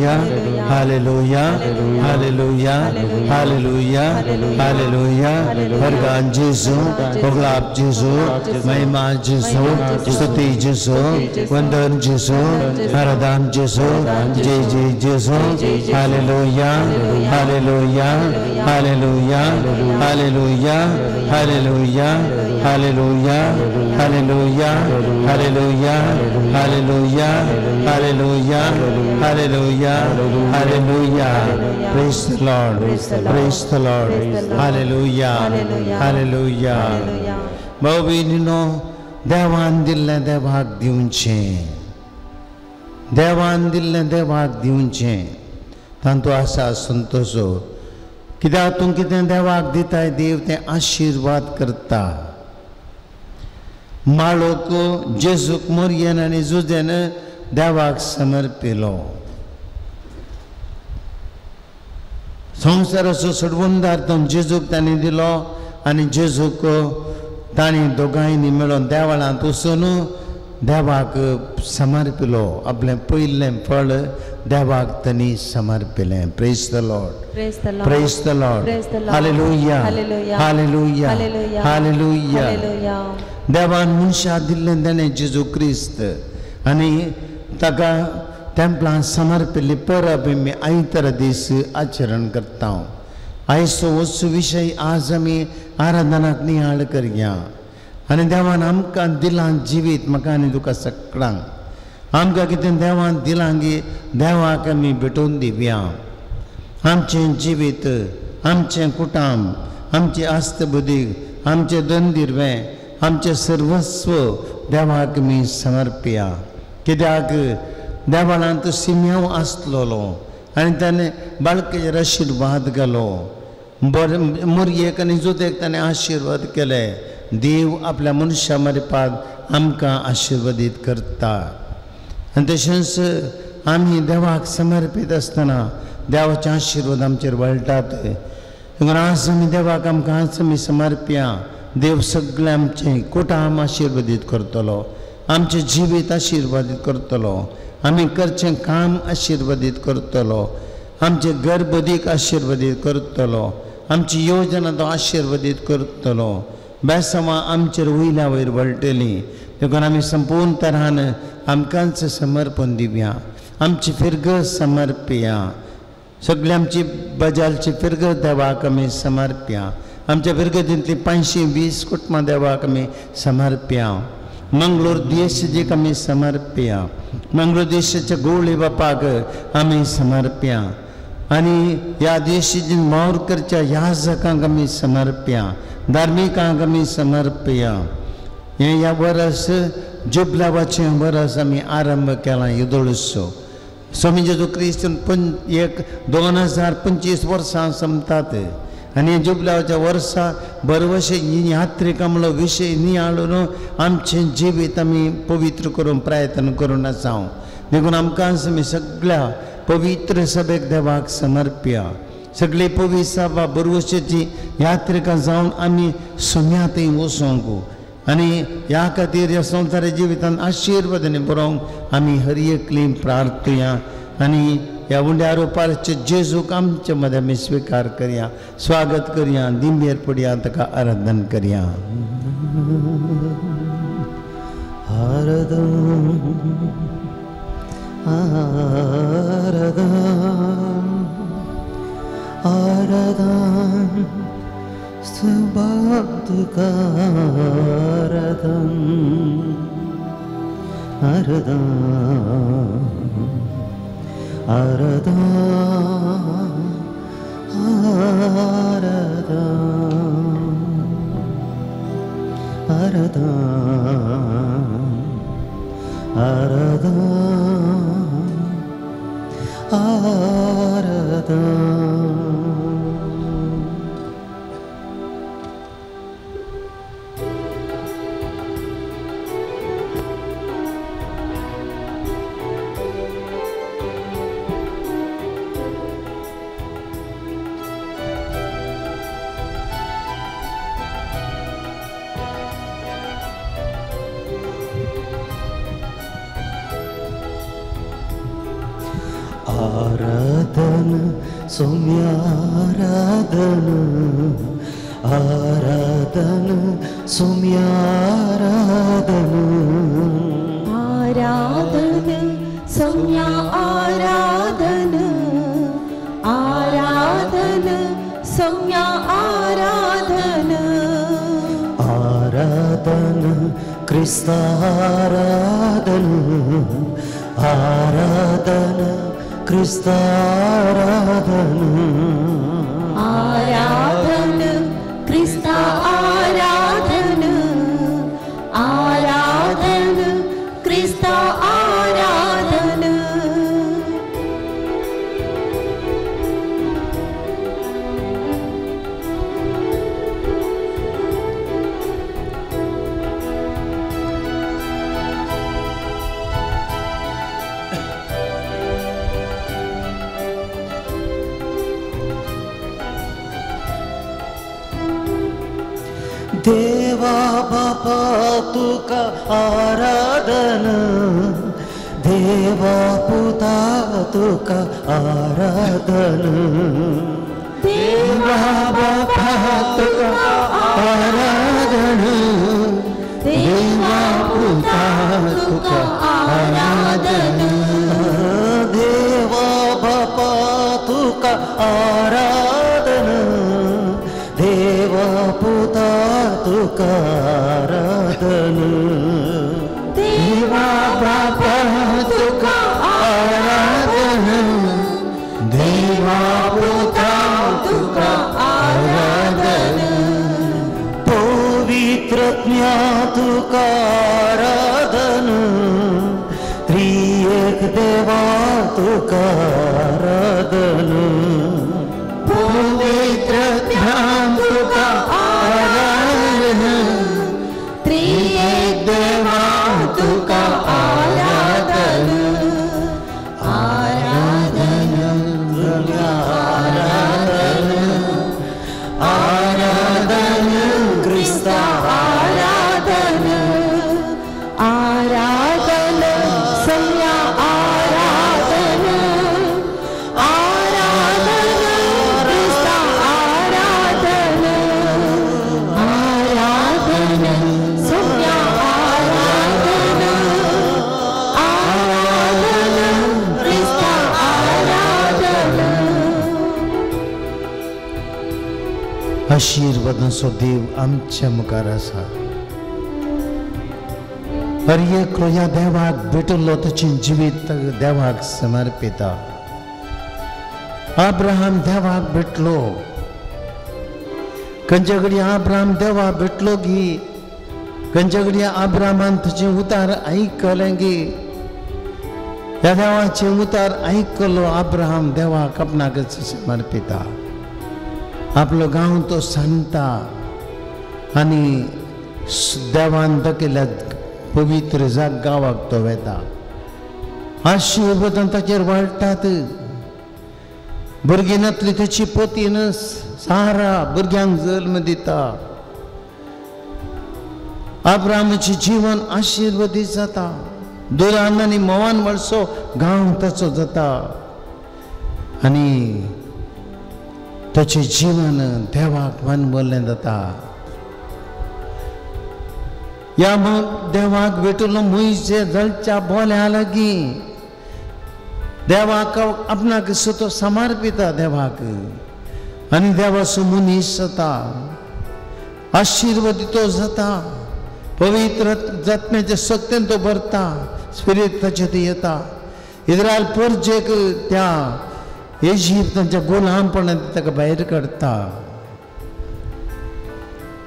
Hallelujah. Hallelujah. Hallelujah. Hallelujah. Hallelujah. Berkat Yesus, Penglap Yesus, Mahima Yesus, Stuti Yesus, Wondan Yesus, Haradam Yesus, Jai Yesus. Hallelujah. Hallelujah. Hallelujah. Hallelujah. Hallelujah. Hallelujah. Hallelujah. Hallelujah. Hallelujah. Hallelujah. Hallelujah. Hallelujah. Praise the Lord. Praise the Lord. Hallelujah. Hallelujah. Bhavino devan dille devak diunche. Devan dille devak diunche. Tanto asa संतोषो कित्याक तूं कितें देवाक दिताय देव तें आशीर्वाद करता माळोक जेजूक मोरयेन आनी जुजेन देवाक समर्पिलो संवसाराचो सोडवूनदार तो जेजूक तांणी दिलो आनी जेजूक तांणी दोगांयनी मेळोन देवळांत वचून देवाक समर्पिलो आपलें पयलें फळ देवाक तांणी समर्पिलें praise the lord praise the lord hallelujah hallelujah hallelujah देवान मनशाक दिल्लें ताणें जेजू क्रिस्त आनी ताका टेंपलांत समर्पिल्ली परब आमी आयतार दीस आचरण करता आयचो वचो विशय आज आमी आराधनाक नियाळ करया आनी देवान आमकां दिलां जिवीत म्हाका आनी तुका सगळ्यांक आमकां कितें देवान दिलां गे देवाक आमी भेटोवन दिवया आमचें जिवीत आमचें कुटुंब आमची आस्त बुदीक आमचें धनदिरवें आमचें सर्वस्व देवाक आमी समर्पया कित्याक देवाळांत सिम्यांव आसलोलो आनी ताणें बाळकेचेर आशिर्वाद घालो मोरयेक आनी जुजेक ताणें आशिर्वाद केले देव आपल्या मनशा मारपाक आमकां आशिर्वादीत करता आनी तशेंच आमी देवाक समर्पीत आसतना देवाचे आशिर्वाद आमचेर वळटात देखून आज आमी देवाक आमकां आज आमी समर्पया देव सगळें आमचें कुटुंब आशिर्वादीत करतलो आमचें जिवीत आशिर्वादीत करतलो आमी करचें काम आशिर्वादीत करतलो आमचे गर्भदीक आशिर्वादीत करतलो आमची योजना तो आशिर्वादीत करतलो बेसांवां आमचेर वयल्या वयर वळटलीं देखून आमी संपूर्ण तरान आमकांच समर्पण दिवया आमची फिरगत समर्पया सगळी आमची बजालची फिरगत देवाक आमी समर्पया आमच्या फिरगतींतली 520 कुटुंबां देवाक आमी समर्पया मंगळूर देशाक आमी समर्पया मंगळूर देशाच्या गवळी बापाक आमी समर्पया आनी ह्या देशाची मोर करच्या याजकांक आमी समर्पया धार्मिकांक आमी समर्पया हें ह्या वर्स जुबलावाचें वर्स आमी आरंभ केलां येदोळसो स्वामी जेजू क्रिस्त 2025 वर्सां संपतात आनी जुबलावाच्या वर्सा बरवशे यात्रेक आमलो विशय नियाळून आमचें जिवीत आमी पवित्र करून प्रयत्न करून आसा देखून आमकां आमी सगळ्या पवित्र सभेक देवाक समर्पया सगळी पवित्र सभा बरवशेची यात्रेका जावन आमी सुम्या थंय वचोंक आनी ह्या खातीर ह्या संवसार जिवितांत आशिर्वादांनी बरोवंक आमी हर एकली प्रार्थया आनी ह्या उंड्या रोपारचे जेजूक आमचे मदें आमी स्विकार करया स्वागत करया दिंबेर पडया ताका आराधन करया आराधन सुबह आराधन आराधन आराधन आराधन आराधन आराधन आराधन आराधन सौम्या आराधन आराधन सौम्या आराधन आराधन सौम्या आराधन आराधन सौम्या आराधन आराधन क्रिस्ता आराधन आराधन क्रिस्ता आराधन आराधन क्रिस्ता आराधन आराधन क्रिस्ता आराधन देवा बापा तुका आराधन देवा पुता तुका आराधन देवा बापा तुका आराधन देवा पुता तुका आराधन देवा बापा तुका आराधन देवा पुता तुका आराधन देवा बापा तुका आराधन देवा पुता तुका आराधन पवित्रज्ञा तुका आराधन त्रिएक देवा तुका आराधन पवित्र ध्यान तुका आराधन त्रिएक देवा तुका आराधन आराधन आराधन क्रिस्ता आराधन आराधन सौम्या आराधन आराधन क्रिस्ता आराधन आराधन सौम्या आराधन आराधन क्रिस्ता आराधन आशीर्वादांचो देव आमच्या मुखार आसा हर एकलो ह्या देवाक भेटलो ताचें जिवीत देवाक समर्पिता अब्राहम देवाक भेटलो खंयच्या घडी अब्राहम देवाक भेटलो की खंयच्या घडी अब्राहमान ताचें उतार आयकलें की ह्या देवाचें उतार आयकलो अब्राहम देवाक आपणाक समर्पिता आपलो गांव तो सांगता आनी देवान दाखयल्या पवित्र गांवाक तो वेता आशीर्वादान ताचेर वाडटात भुरगीं नातली ताची पोतीन सारा भुरग्यांक जल्म दिता अब्राहमाचें जीवन आशीर्वादीत जाता दुरान आनी मोवान वर्सो गांव ताचो जाता आनी ताचें जीवन देवाक मानवल्लें जाता या देवाक भेटलो मुयजे जलच्या बोल्या लागीं देवाक आपणाक सुतो समर्पिता देवाक आनी देवाचो मनीस जाता आशीर्वादितो जाता पवित्र जत्मेच्या सत्तेन तो भरता स्पिरीट ताचे ते येता इस्रायल परजेक त्या इजिप्ताच्या गुलामपणांत ताका भायर काडता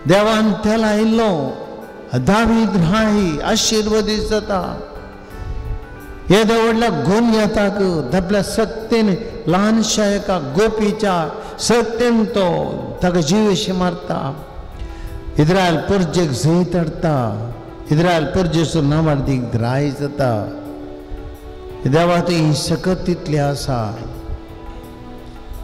देवान त्याला आयिल्लो दावीद राय आशीर्वादीत जाता येद्या व्हडल्या गोलियाताक आपल्या सक्तीन ल्हानशा एका गोपीच्या सक्तीन तो ताका जीवेशी मारता इस्रायल परजेक जैत हाडटा इस्रायल परजेचो नांवार्थीक राय जाता देवा ती सकत तितली आसा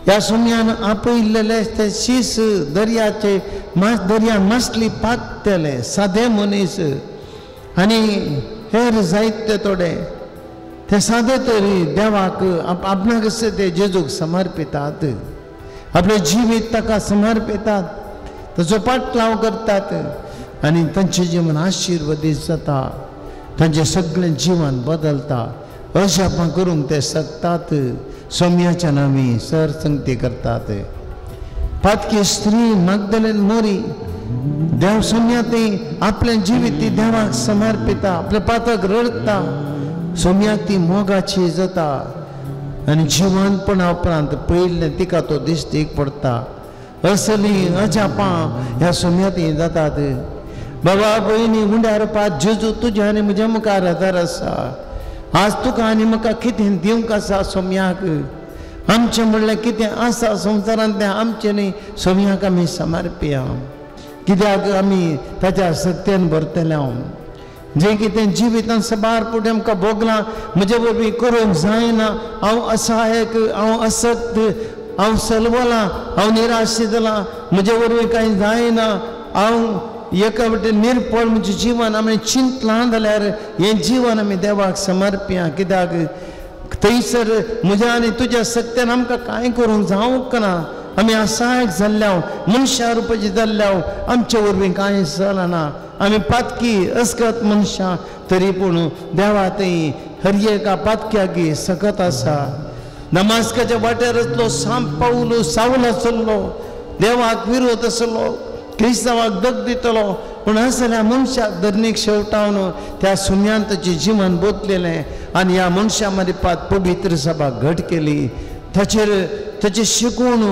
ह्या सुम्यान आपयिल्लेले ते शीस दर्याचे दर्यान मासली पाकतेले सादे मनीस आनी हेर जायते थोडे ते साधे तरी देवाक आपणाक कशें ते जेजूक समर्पितात, आपले जिवीत ताका समर्पितात, ताचो पाटलाव करतात आनी तांचें जीवन आशिर्वादीत जाता, तांचें सगळें जीवन बदलता अशें आपण करूंक ते शकतात. सोम्याच्या नांवी सरसंगती करतात. पातकी स्त्री मगदलेन मोरी देव सोम्या ती आपलें जिवीत ती देवाक समर्पिता, आपले पातक रडता, सोम्याक ती मोगाची जाता आनी जिवनपणा उपरांत पयलें तिका तो दिश्टीक पडटा. असली अजापां ह्या सोम्यात जातात. बाबा भयणी उंड्यार पात जेजू तुज्या आनी म्हज्या मुखार आदार आसा. आज तुका आनी म्हाका कितें दिवंक आसा सोम्याक? आमचें म्हणलें कितें आसा संवसारांत तें आमचें न्ही, सोम्याक आमी समर्पया. कित्याक आमी ताच्या सक्तेन भरतले. जें कितें जिवितांत सबार फुडें आमकां भोगलां म्हजे वरवीं करूंक जायना. हांव असहायक, हांव असक्त, हांव सलवलां, हांव निराश जालां, म्हजे वरवीं कांय जायना. हांव एका वटेन निर्फळ म्हणजे जीवन आमी चिंतलां जाल्यार हें जीवन आमी देवाक समर्पया. कित्याक थंयसर म्हज्या आनी तुज्या सक्त्यान आमकां कांय करूंक जावंक ना. आमी असहायक जाल्ल्या, मनशां रुपाची जाल्ल्या, आमचे वरवीं कांय चलना. आमी पातकी अस्कत मनशां, तरी पूण देवा थंय हर एका पातक्याक सकत आसा. दमास्काच्या वाटेर आसलो पावलो सावल आसलो, देवाक विरोध आसलो, क्रिस्तांवाक दग दितलो, पूण असल्या मनशाक धरणीक शेवटावन त्या सुम्यान ताचें जिवन बोतलेलें आनी ह्या मनशा मारिपात पवित्र सभा घट केली. ताचें शिकून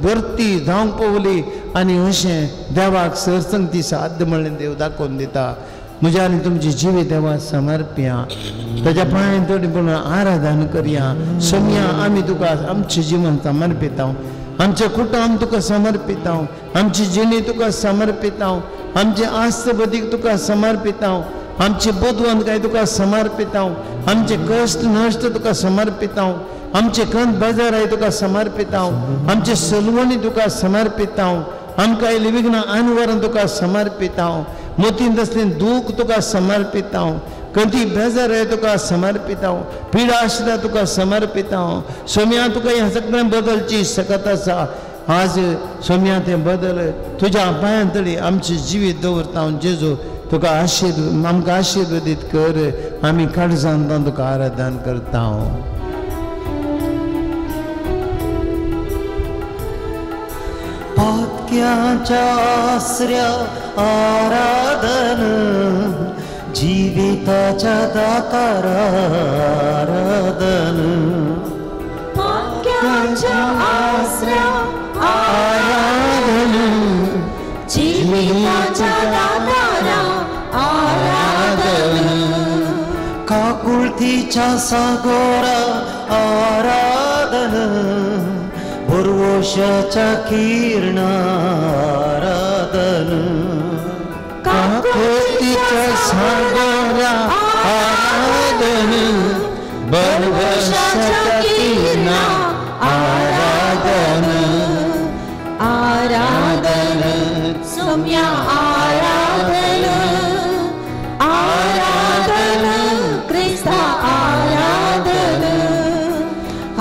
भरती जावंक पावली आनी अशें देवाक सरसंगती साध्य म्हणलें देव दाखोवन दिता. म्हज्या आनी तुमची जिवीत देवा समर्पया, ताच्या पांयां तोडीपण आराधन करया. सोम्या आमी तुका आमचें जिवन समर्पिता, आमचें कुटुंब तुका समर्पिता, आमची जिणी तुका समर्पिता, आमचे आस्तबदीक तुका समर्पिता, आमची बोधवंतकाय तुका समर्पिता, आमचे कश्ट नश्ट तुका समर्पिता, आमचे कंत बेजाराय तुका समर्पिता, आमचे सलवणी तुका समर्पिता, आमकां आयली विघ्नां आनवरां तुका समर्पिता, मोतीन तसलें दूख तुका समर्पिता, कंती बेजाराय तुका समर्पिता, पिडा आशिल्ल्या तुका समर्पिता. सोम्या तुका हें सगळें बदलची सकत आसा. आज सोम्या तें बदल तुज्या पांयां तळी आमचें जिवीत दवरता. जेजू तुका आमकां आशिर्वादीत कर. आमी काळजांत तुका आराधन करता. पातक्याच्या आसऱ्या आराधन, जिविताच्या दातारा आराधन. पातक्याच्या आसऱ्या आराधन, जिविताच्या दातारा आराधन. काकुळतीच्या सागोरा आराधन, पुर्वोशाच्या किरणा आराधन. काकुळतीच्या सागोरा आराधन, बरवशाच्या किरणा आराधन. आराधन सोम्या आराधन, आराधन क्रिस्ता आराधन,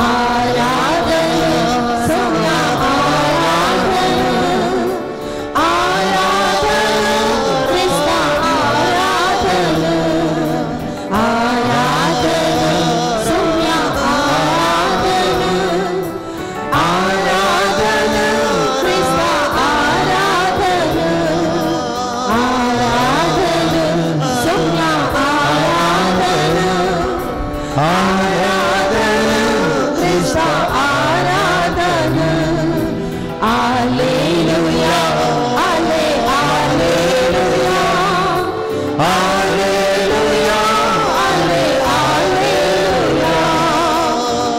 आराधन सोम्या आराधन, आराधन क्रिस्ता आराधन, आराधन सोम्या आराधन, आराधन क्रिस्ता आराधन, आराधन सोम्या आराधन, आराधन क्रिस्ता आराधन. हालेलुया, हाले हालेलुया, हालेलुया, हाले हालेलुया,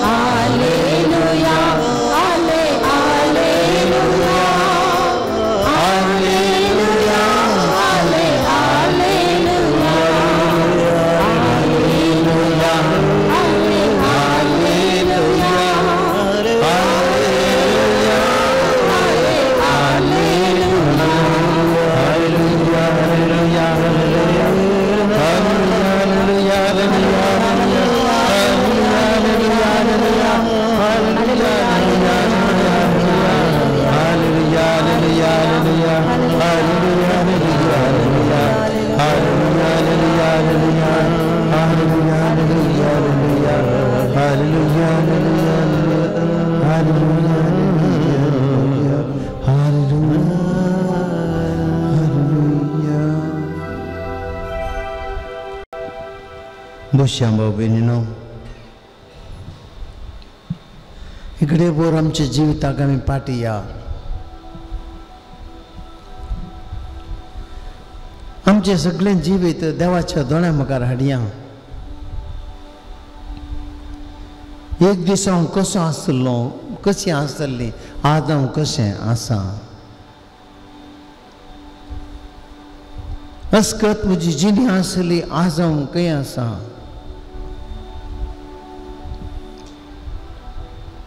हालेलुया, हाले हालेलुया, हालेलुया, हाले हालेलुया, हालेलुया, हाले हालेलुया, हाले हालेलुया. बुश्या भाऊ बहिणीनो, इकडे बोर आमच्या जिविताक आमी पाटी या. आमचे सगळे जिवीत देवाच्या दोळ्या मुखार हाडया. एक दीस हांव कसो आसतलो, कशी आसतली, आज हांव कशें आसा. अस्कत म्हजी जिणी आसली, आज हांव खंय आसा.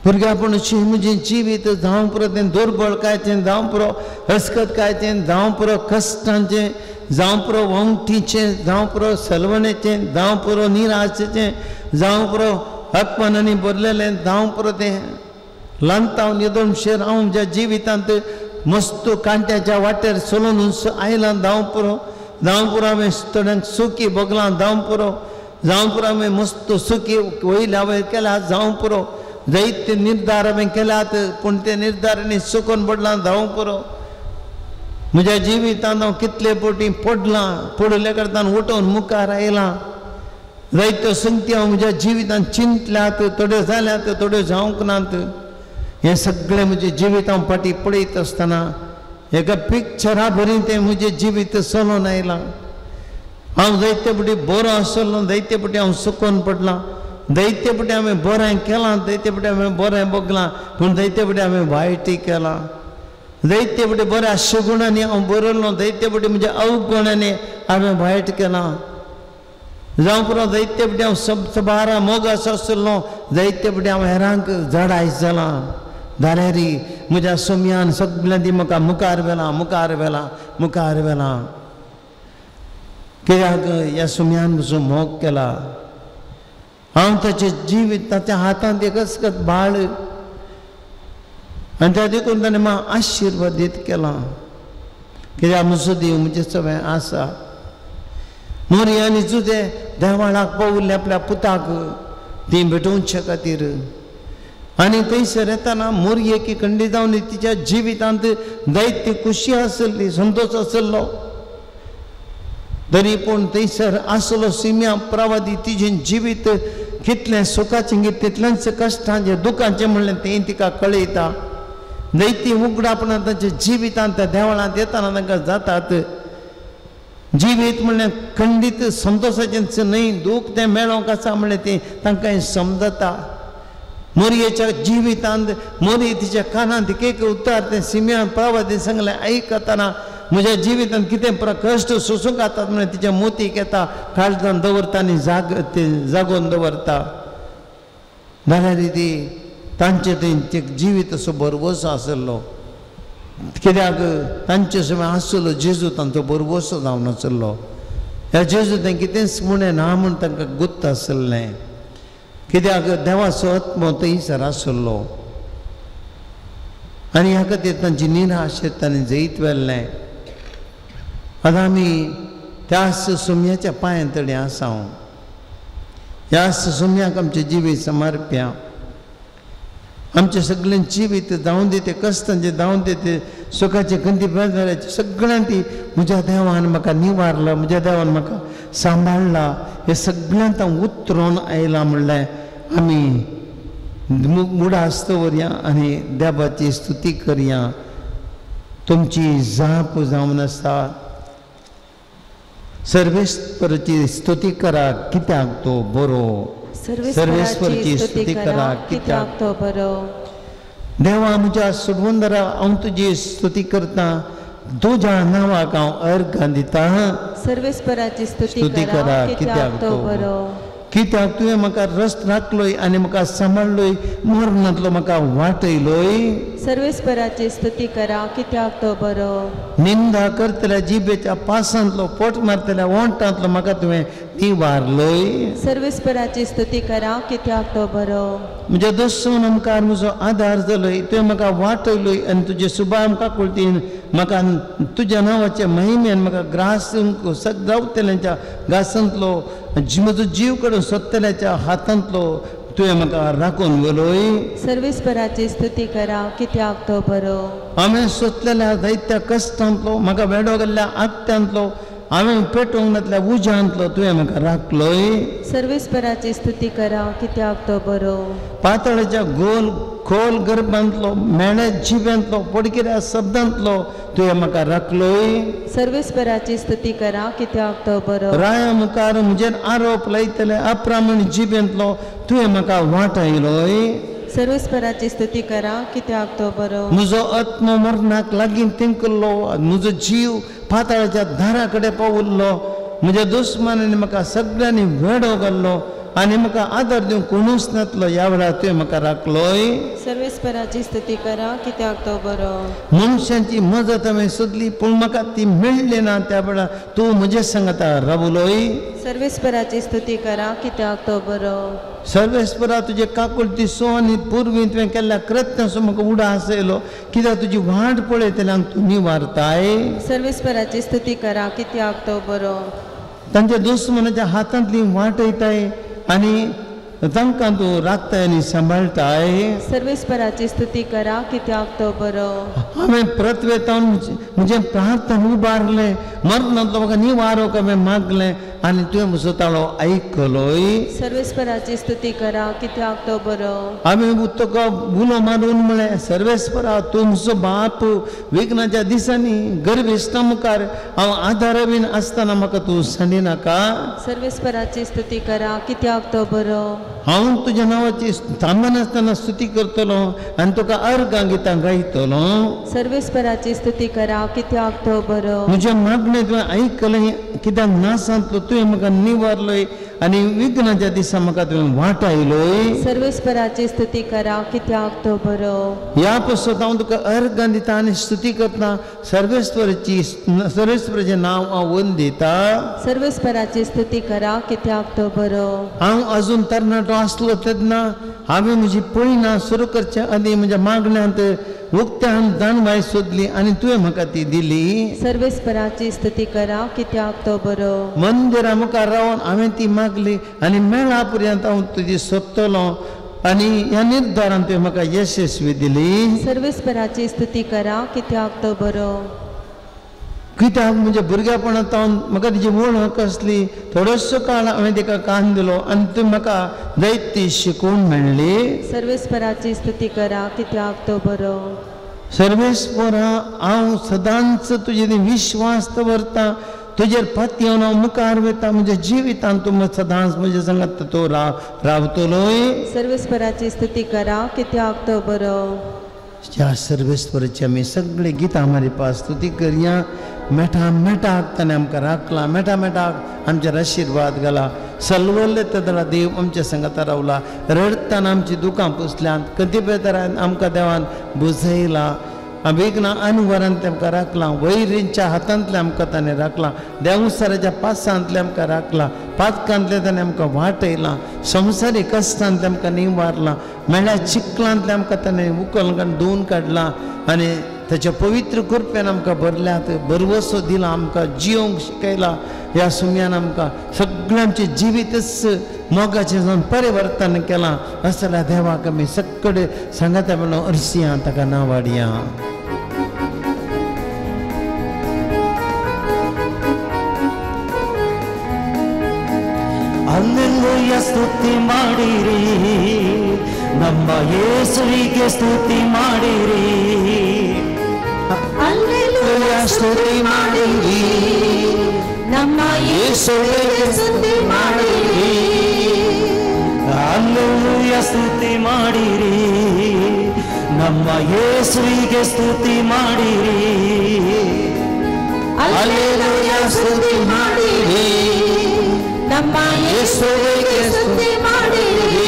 भुरग्यापणाची म्हजें जिवीत जावं पुरो तें दुर्बळकायेचें, जावं पुरो अस्कतकायेचें, जावं पुरो कश्टांचें, जावं पुरो वंगटीचें, जावं पुरो सलवणेचें, जावं पुरो निराशेचें, जावं पुरो अपमानांनी भरलेलें, जावं पुरो तें लांताव निदमशेर हांव म्हज्या जिवितांत मस्त कांट्याच्या वाटेर चलून आयलां. जावं पुरो हांवें थोड्यांक सुखी भोगलां. जावं पुरो हांवें मस्त सुखी वयल्या वयर केल्या. जावं पुरो जायते निर्धार हांवें केल्यात, पूण ते निर्धारांनी चुकोवन पडलां. जावं पुरो म्हज्या जिवितांत हांव कितले फावटी पडलां, पडले करताना उठोवन मुखार आयलां. जायत्यो संगती हांव म्हज्या जिवितांत चिंतल्यात, थोड्यो जाल्यात, थोड्यो जावंक नात. हें सगळें म्हजें जिवीत हांव फाटीं पळयत आसतना एका पिक्चरा बरी तें म्हजें जिवीत चलोवन आयलां. हांव जायते फावटी बरो आसलो, जायते फावटी हांव चुकोवन पडलां, जायते फावटी हांवें बरें केलां, जायते फावटी हांवें बरें भोगलां, पूण जायते फावटी हांवें वायटय केलां. जायते फावटी बऱ्या सुगुणांनी हांव बरयलो, जायते फावटी म्हज्या अवगुणांनी हांवें वायट केलां. जावं पुरो जायते फावटी हांव सबबारा मोगास आसलो, जायते फावटी हांव हेरांक जडायस जालां. जाल्यार म्हज्या सोम्यान सगळ्यांनी म्हाका मुखार व्हेलां. कित्याक ह्या सोम्यान म्हजो मोग केला. हांव ताचें जिवीत ताच्या हातांत एक अस्कत बाळ, आनी त्या देखून ताणें म्हाका आशिर्वादीत केलां. कित्याक म्हजो देव म्हजें सगळें आसा. मोरयानी तुजे देवाळाक पावले आपल्या पुताक ती भेटोवचे खातीर. आनी थंयसर येताना मोरयेक खंडी जावन तिच्या जिवितांत जायती खुशी आसली, संतोष आसलो. तरी पूण थंयसर आसलो सिम्या प्रवादी तिजें जिवीत कितलें सुखाचें, तितलेंच कश्टाचें, दुखाचें म्हणलें तें तिका कळयता. जायती उगडापणां ताच्या जिवितांत त्या देवळांत येताना तांकां जातात. जिवीत म्हणलें खंडीत संतोशाचेंच न्हय, दूख तें मेळोंक आसा म्हणलें तें तांकां समजता. मोरयेच्या जिवितांत मोरये तिच्या कानांत एक उतार तें सिम्या प्रवादी सांगलें आयकतना म्हज्या जिवितांत कितें कश्ट सोसूंक जातात म्हणून तिच्या मोतीक येता, काळजांत दवरता आनी जागोवन दवरता. जाल्यार ती तांचे थंय जिवीत असो बरवसो आसलो. कित्याक तांचे समय आसलो जेजू तांचो बरवसो जावन आसलो. ह्या जेजू तें कितेंच म्हणें ना म्हूण तांकां गुप्त आसलें. कित्याक देवाचो आत्मो थंयसर आसलो आनी ह्या खातीर तांची निराश तांणी जैत व्हेल्लें. आतां आमी त्या सोम्याच्या पांयां तळी आसा. ह्या सोम्याक आमचें जिवीत समर्प्या. आमचें सगळें जिवीत जावं दी तें कश्टांचें, जावं दी तें सुखाचें, खंयची बेजाराचें, सगळ्यां ती म्हज्या देवान म्हाका निवारला, म्हज्या देवान म्हाका सांबाळला. हे सगळ्यांत हांव उतरोवन आयलां म्हणलें आमी मुडास्त व्हरया आनी देवाची स्तुती करया. तुमची जाप जावन आसा. सर्वेस्पराची स्तुती करा कित्याक तो बरो. सर्वेस्पराची स्तुती करा कित्याक तो बरो. देवा म्हज्या सुडवंदरा हांव तुजी स्तुती करता. तुज्या नांवाक हांव अर्घ दिता. सर्वेस्पराची स्तुती करा कित्याक तो बरो. कित्याक तुवें म्हाका रस्त राखलोय आनी म्हाका सांबाळलोय, मरणांतलो म्हाका वाटयलोय. सर्वेस्पराची स्तुती करा कित्याक तो बरो. निंदा करतल्या जिबेच्या पासांतलो, पोट मारतल्या वोंटांतलो म्हाका तुवें निवारलोय. सर्वेस्पराची स्तुती करा कित्याक तो बरो. म्हज्या दस्सून आमकां म्हजो आदार जालोय. तुवें म्हाका वाटयलोय आनी तुजे सुबाय म्हाका कुळतीन म्हाका तुज्या नांवाचे महिमेन म्हाका ग्रास जावतल्यांच्या घासांतलो, म्हजो जीव काडून सोदतल्याच्या हातांतलो तुवें म्हाका राखून व्हेलोय. सर्वेस्पराची स्तुती करा कित्याक तो बरो. हांवें सोदलेल्या जायत्या कश्टांतलो, म्हाका वेडो गेल्ल्या आत्यांतलो हांवें पेटोवनांतल्या उज्यांतलो तुवें म्हाका राखलोय. सर्वेस्पराची स्तुती करा कित्याक तो बरो. पाताळाच्या खोल गर्भांतलो मेळ्या जिव्यांतलो पडकिऱ्या शब्दांतलो तुवें म्हाका राखलोय. सर्वेस्पराची स्तुती करा कित्याक तो बरो. राया मुखार म्हजेर आरोप लायतले अप्रामाणीक जिबेंतलो तुवें म्हाका वाटायलोय. सर्वेस्पराची स्तुती करा कित्याक तो बरो. म्हजो आत्मो मरणाक लागीं तेंकल्लो, म्हजो जीव पाताळाच्या दारा कडेन पावुल्लो. म्हज्या दुस्मानांनी म्हाका सगळ्यांनी वेडो घाल्लो आनी म्हाका आदार दिवंक कोणूच नासलो. ह्या वेळार तुवें म्हाका राखलोय. सर्वेस्पराची स्तुती करा कित्याक तो बरो. मनशांची मजत हांवें सोदली पूण म्हाका ती मेळ्ळी ना. त्या वेळार तूं म्हजे सांगाता रावलोय. सर्वेस्पराची स्तुती करा कित्याक तो बरो. सर्वेस्परा तुजे काकुळती सो आनी पुर्वी तुवें केल्ल्या कृत्यासो म्हाका उडा आसयलो. कित्याक तुजी वाट पळयतल्याक तूं निवारताय. सर्वेस्पराची स्तुती करा कित्याक तो बरो. तांच्या दुस्मनाच्या हातांतली वाटयताय आनी तांकां तूं राखताय आनी सांबाळटाय. सर्वेस्पराची स्तुती करा कित्याक तो बरो. हांवें प्रतवेतावन म्हजें प्रार्थना उबारलें. मरणांतलो म्हाका निवारोक हांवें मागलें आनी तुवें म्हजो ताळो आयकलोय. सर्वेस्पराची स्तुती करा कित्याक तो बरो. हांवें तुका उलो मारून म्हळें, सर्वेस्परा तूं म्हजो बाप. विघ्नाच्या दिसांनी गर्भिश्टा मुखार हांव आदारा बीन आसतना म्हाका तूं सांडिनाका. सर्वेस्पराची स्तुती करा कित्याक तो बरो. हांव तुज्या नांवाची थांबन आसतना स्तुती करतलो आनी तुका अर्गां गितां गायतलो. सर्वेस्पराची स्तुती करा कित्याक तो बरो. म्हजें मागणें तुवें आयकलें. कित्याक नासांतलो तुवें म्हाका निवारलोय आनी विघ्नाच्या दिसा म्हाका तुवें वाटायलोय. सर्वेस्पराची स्तुती करा कित्याक तो बरो. ह्या पासत हांव तुका अर्गां दिता आनी स्तुती करता. सर्वेस्पराचें नांव हांव वंदिता. सर्वेस्पराची स्तुती करा कित्याक तो बरो. हांव अजून तरणाटो आसलो तेन्ना हांवें म्हजी पयना सुरू करचे आदी म्हज्या मागण्यांत उक्त्यान जाणवाय सोदली आनी तुवें म्हाका ती दिली. सर्वेस्पराची स्तुती करा कित्याक तो बरो. मंदिरा मुखार रावन हांवें ती मागली आनी मेळा पर्यंत हांव तुजी सोदतलो आनी ह्या निर्धारान तुवें म्हाका यशस्वी दिली. सर्वेस्पराची स्तुती करा कित्याक तो बरो. कित्याक म्हज्या भुरगेपणांत म्हाका तेजी वळख आसली. थोडोसो काळ हांवें तिका कान दिलो आनी तुवें म्हाका जायती शिकून मेळ्ळी. सर्वेस्पराची स्तुती करा कित्याक तो बरो. सर्वेस्परा हांव सदांच तुजेर विश्वास दवरता. तुजेर पातयेवन हांव मुखार वयता. म्हज्या जिवितांत तूं सदांच म्हज्या सांगात तो रावतलोय. सर्वेस्पराची स्तुती करा कित्याक तो बरो. ह्या सर्वेस्पराची आमी सगळे गितां मारी पास स्तुती करया. मेठा मेठाक ताणें आमकां राखला. मेठा मेठाक आमचेर आशिर्वाद घाला. सलवल्ले तरा देव आमच्या संगाता रावला. रडताना आमची दुकां पुसल्यात. कतिपय तरान आमकां देवान बुजयला. विघ्ना अनवरांत आमकां राखला. वैरींच्या हातांतले आमकां ताणें राखला. देवसराच्या पासांतले आमकां राखला. पातकांतले ताणें आमकां वाटयला. संवसारी कश्टांतले आमकां निवारला. मेळ्या चिखलांतले आमकां ताणें उखल धुवन काडला आनी ताच्या पवित्र कृपेन आमकां भरल्यात. बरवसो दिला. आमकां जियोंक शिकयला. ह्या सुमयान आमकां सगळ्यांचें जिवीतच मोगाचें जावन परिवर्तन केलां. असल्या देवाक आमी सगळे सांगाता म्हणून अर्सिया ताका नांवाडया. ಹಲ್ಲೆಲೂಯಾ ಸ್ತುತಿ ಮಾಡಿರಿ, ನಮ್ಮ ಯೇಸುವಿಗೆ ಸ್ತುತಿ ಮಾಡಿರಿ. ಹಲ್ಲೆಲೂಯಾ ಸ್ತುತಿ ಮಾಡಿರಿ, ನಮ್ಮ ಯೇಸುವಿಗೆ ಸ್ತುತಿ ಮಾಡಿರಿ. ಹಲ್ಲೆಲೂಯಾ ಸ್ತುತಿ ಮಾಡಿರಿ, ನಮ್ಮ ಯೇಸುವಿಗೆ ಸ್ತುತಿ ಮಾಡಿರಿ. ಹಲ್ಲೆಲೂಯಾ ಸ್ತುತಿ ಮಾಡಿರಿ, ನಮ್ಮ ಯೇಸುವಿಗೆ ಸ್ತುತಿ ಮಾಡಿರಿ.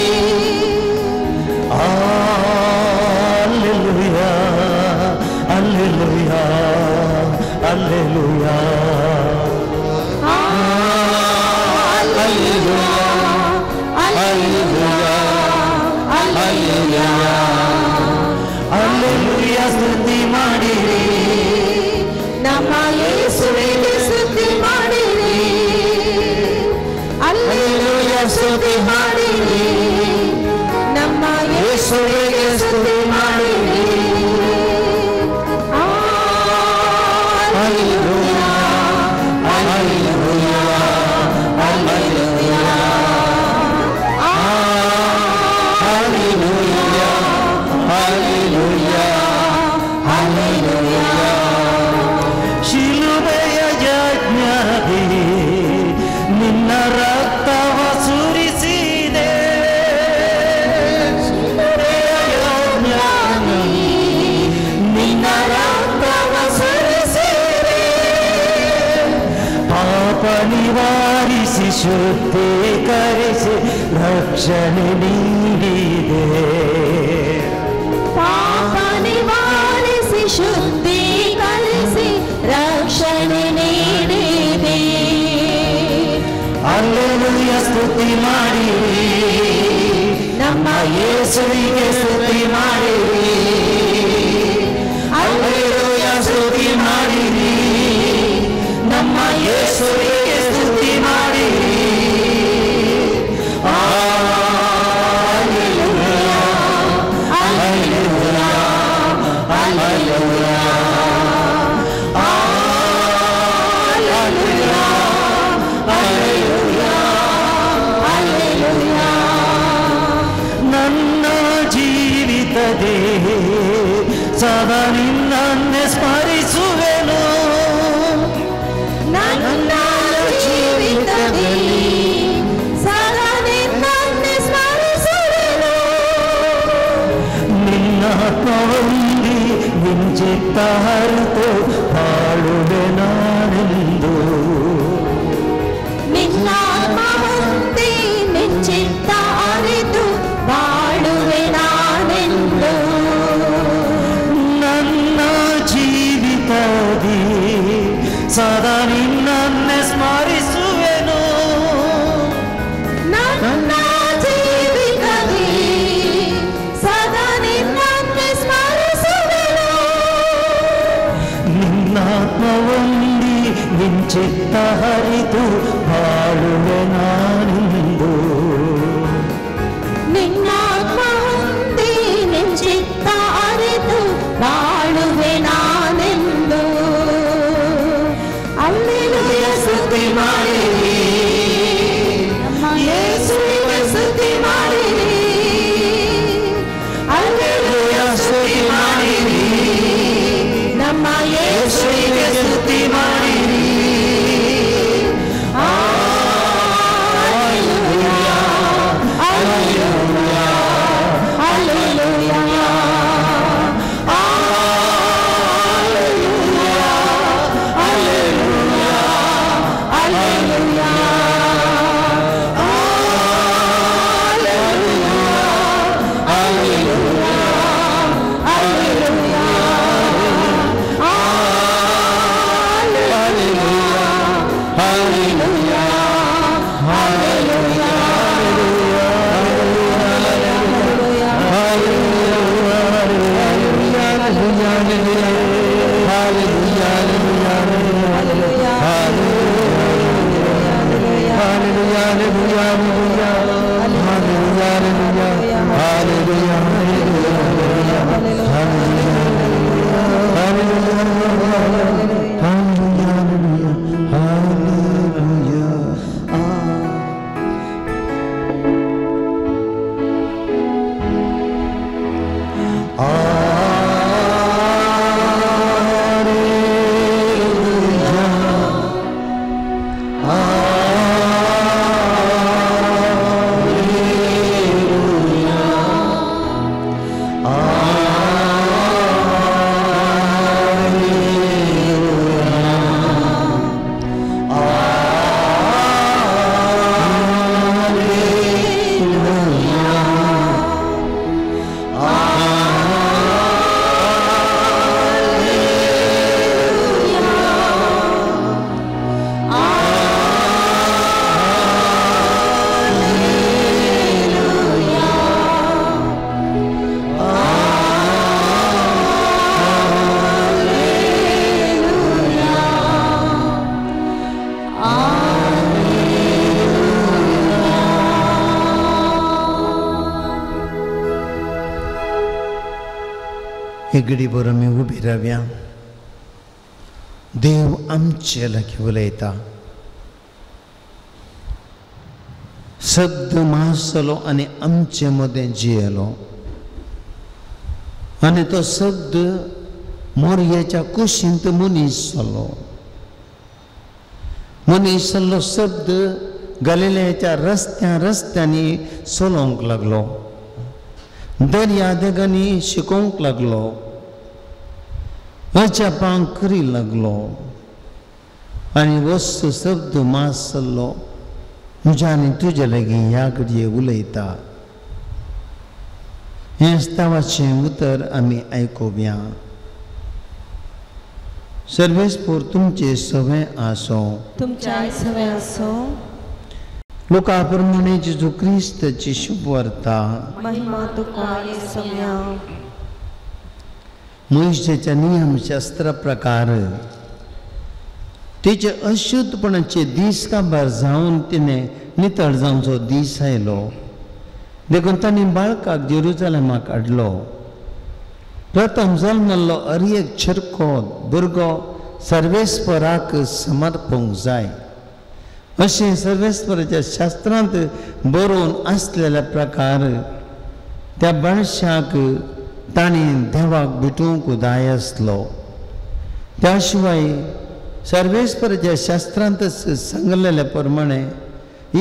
ಹಲ್ಲೆಲೂಯಾ ಹಲ್ಲೆಲೂಯಾ ಹಲ್ಲೆಲೂಯಾ ಹಲ್ಲೆಲೂಯಾ ಸ್ತುತಿ ಮಾಡಿರಿ, ನಮ್ಮ ಯೇಸುವಿಗೆ ಸ್ತುತಿ ಮಾಡಿರಿ. ಹಲ್ಲೆಲೂಯಾ ಸ್ತುತಿ ಮಾಡಿರಿ, ನಮ್ಮ ಯೇಸುವಿಗೆ ಸ್ತುತಿ ಮಾಡಿರಿ. ಹಲ್ಲೆಲೂಯಾ ಹಲ್ಲೆಲೂಯಾ ನಿವಾರಿಸಿ ಶುದ್ಧೀಕರಿಸಿ ರಕ್ಷಣೆ ನೀಡಿದೆ. ಪಾಪ ನಿವಾರಿಸಿ ಶುದ್ಧೀಕರಿಸಿ ರಕ್ಷಣೆ ನೀಡಿದೆ. ಹಲ್ಲೆಲೂಯ ಸ್ತುತಿ ಮಾಡಿರಿ, ನಮ್ಮ ಯೇಸುವಿಗೆ ಸ್ತುತಿ ಮಾಡಿರಿ. ಹಲ್ಲೆಲೂಯ ಸ್ತುತಿ ಮಾಡಿರಿ, ನಮ್ಮ ಯೇಸುವಿಗೆ ಸ್ತುತಿ ಮಾಡಿರಿ. ಹಲ್ಲೆಲೂಯ ಹಲ್ಲೆಲೂಯ ಹಲ್ಲೆಲೂಯ ನನ್ನ ಜೀವಿತದೇ ಸದಾ ನಿನ್ನನ್ನೇ ಸ್ಮರಿಸುವೆನು. ನನ್ನ ಜೀವಿತದಲ್ಲಿ ಸದಾ ನಿನ್ನನ್ನೇ ಸ್ಮರಿಸುವೆನು. ನಿನ್ನಾತ್ಮವೊಂದಿ ನಿಂಚಿತ್ತ ಹರಿತು ಬಾಳುವೆ ನಾನೆಂದು. ನಿನ್ನಾತ್ಮ ಹೊಂದಿ ನಿಶ್ಚಿತ್ತ ಅರಿತು ಬಾಳುವೆ ನಾನೆಂದು. ನನ್ನ ಜೀವಿತದಿ ಸದಾ ನಿನ್ನನ್ನೇ ಸ್ಮರಿಸುವೆನು. ನನ್ನ ಜೀವಿತದಲ್ಲಿ ಸದಾ ನಿನ್ನನ್ನೇ ಸ್ಮರಿಸುವೆನು. ನಿನ್ನಾತ್ಮವೊಂದಿ ನಿಂಚಿತ್ತ ಹರಿತು ಬಾಳುವೆ ನಾನೆಂದು. ನಿನ್ನಾತ್ಮ ಹೊಂದಿ ನಿಶ್ಚಿತ್ತ ಅರಿತು ಬಾಳುವೆ ನಾನೆಂದು. ಹಲ್ಲೆಲೂಯ ಸ್ತುತಿ ಮಾಡಿರಿ, ನಮ್ಮ ಯೇಸುವಿಗೆ ಸ್ತುತಿ ಮಾಡಿರಿ. ಹಲ್ಲೆಲೂಯ ಸ್ತುತಿ ಮಾಡಿರಿ, ನಮ್ಮ ಯೇಸುವಿಗೆ ಸ್ತುತಿ ಮಾಡಿರಿ. ಹಲ್ಲೆಲೂಯ ಹಲ್ಲೆಲೂಯ ಹಲ್ಲೆಲೂಯ घडी बरो आमी उबी रावया. देव आमचे लागीं उलयता. शब्द मासलो आनी आमचे मदें जियेलो आनी तो शब्द मोरयेच्या कुशींत मनीस जालो. मनीस जाल्लो शब्द गलिलेच्या रस्त्यांनी चलोवंक लागलो. दर्या देगांनी शिकोवंक लागलो. अजापांक करी लागलो आनी वस्तू शब्द मासल्लो म्हज्या आनी तुजे लागीं ह्या घडये उलयता. हें देवाचें उतर आमी आयकुया. सर्वेस्पोर तुमचे सवय आसो. तुमच्या सवय आसो. लोका प्रमाणे जेजू क्रिस्ताची शुभ वार्ता. महिमा तुका येसुव्या. मोशेच्या नियमशास्त्रा प्रकार तिचे अशुद्धपणाचे दीस काबार जावन तिणें नितळ जावचो दीस आयलो. देखून तांणी बाळकाक जेरुजालेमाक हाडलो. प्रथम जल्मल्लो एक छरको भुरगो सर्वेस्पराक समर्पवंक जाय अशें सर्वेस्पराच्या शास्त्रांत बरोवन आसलेल्या प्रकार त्या बाळशाक तांणी देवाक भेटूंक जाय आसलो. त्या शिवाय सर्वेस्पराच्या शास्त्रांतच सांगलेल्या प्रमाणे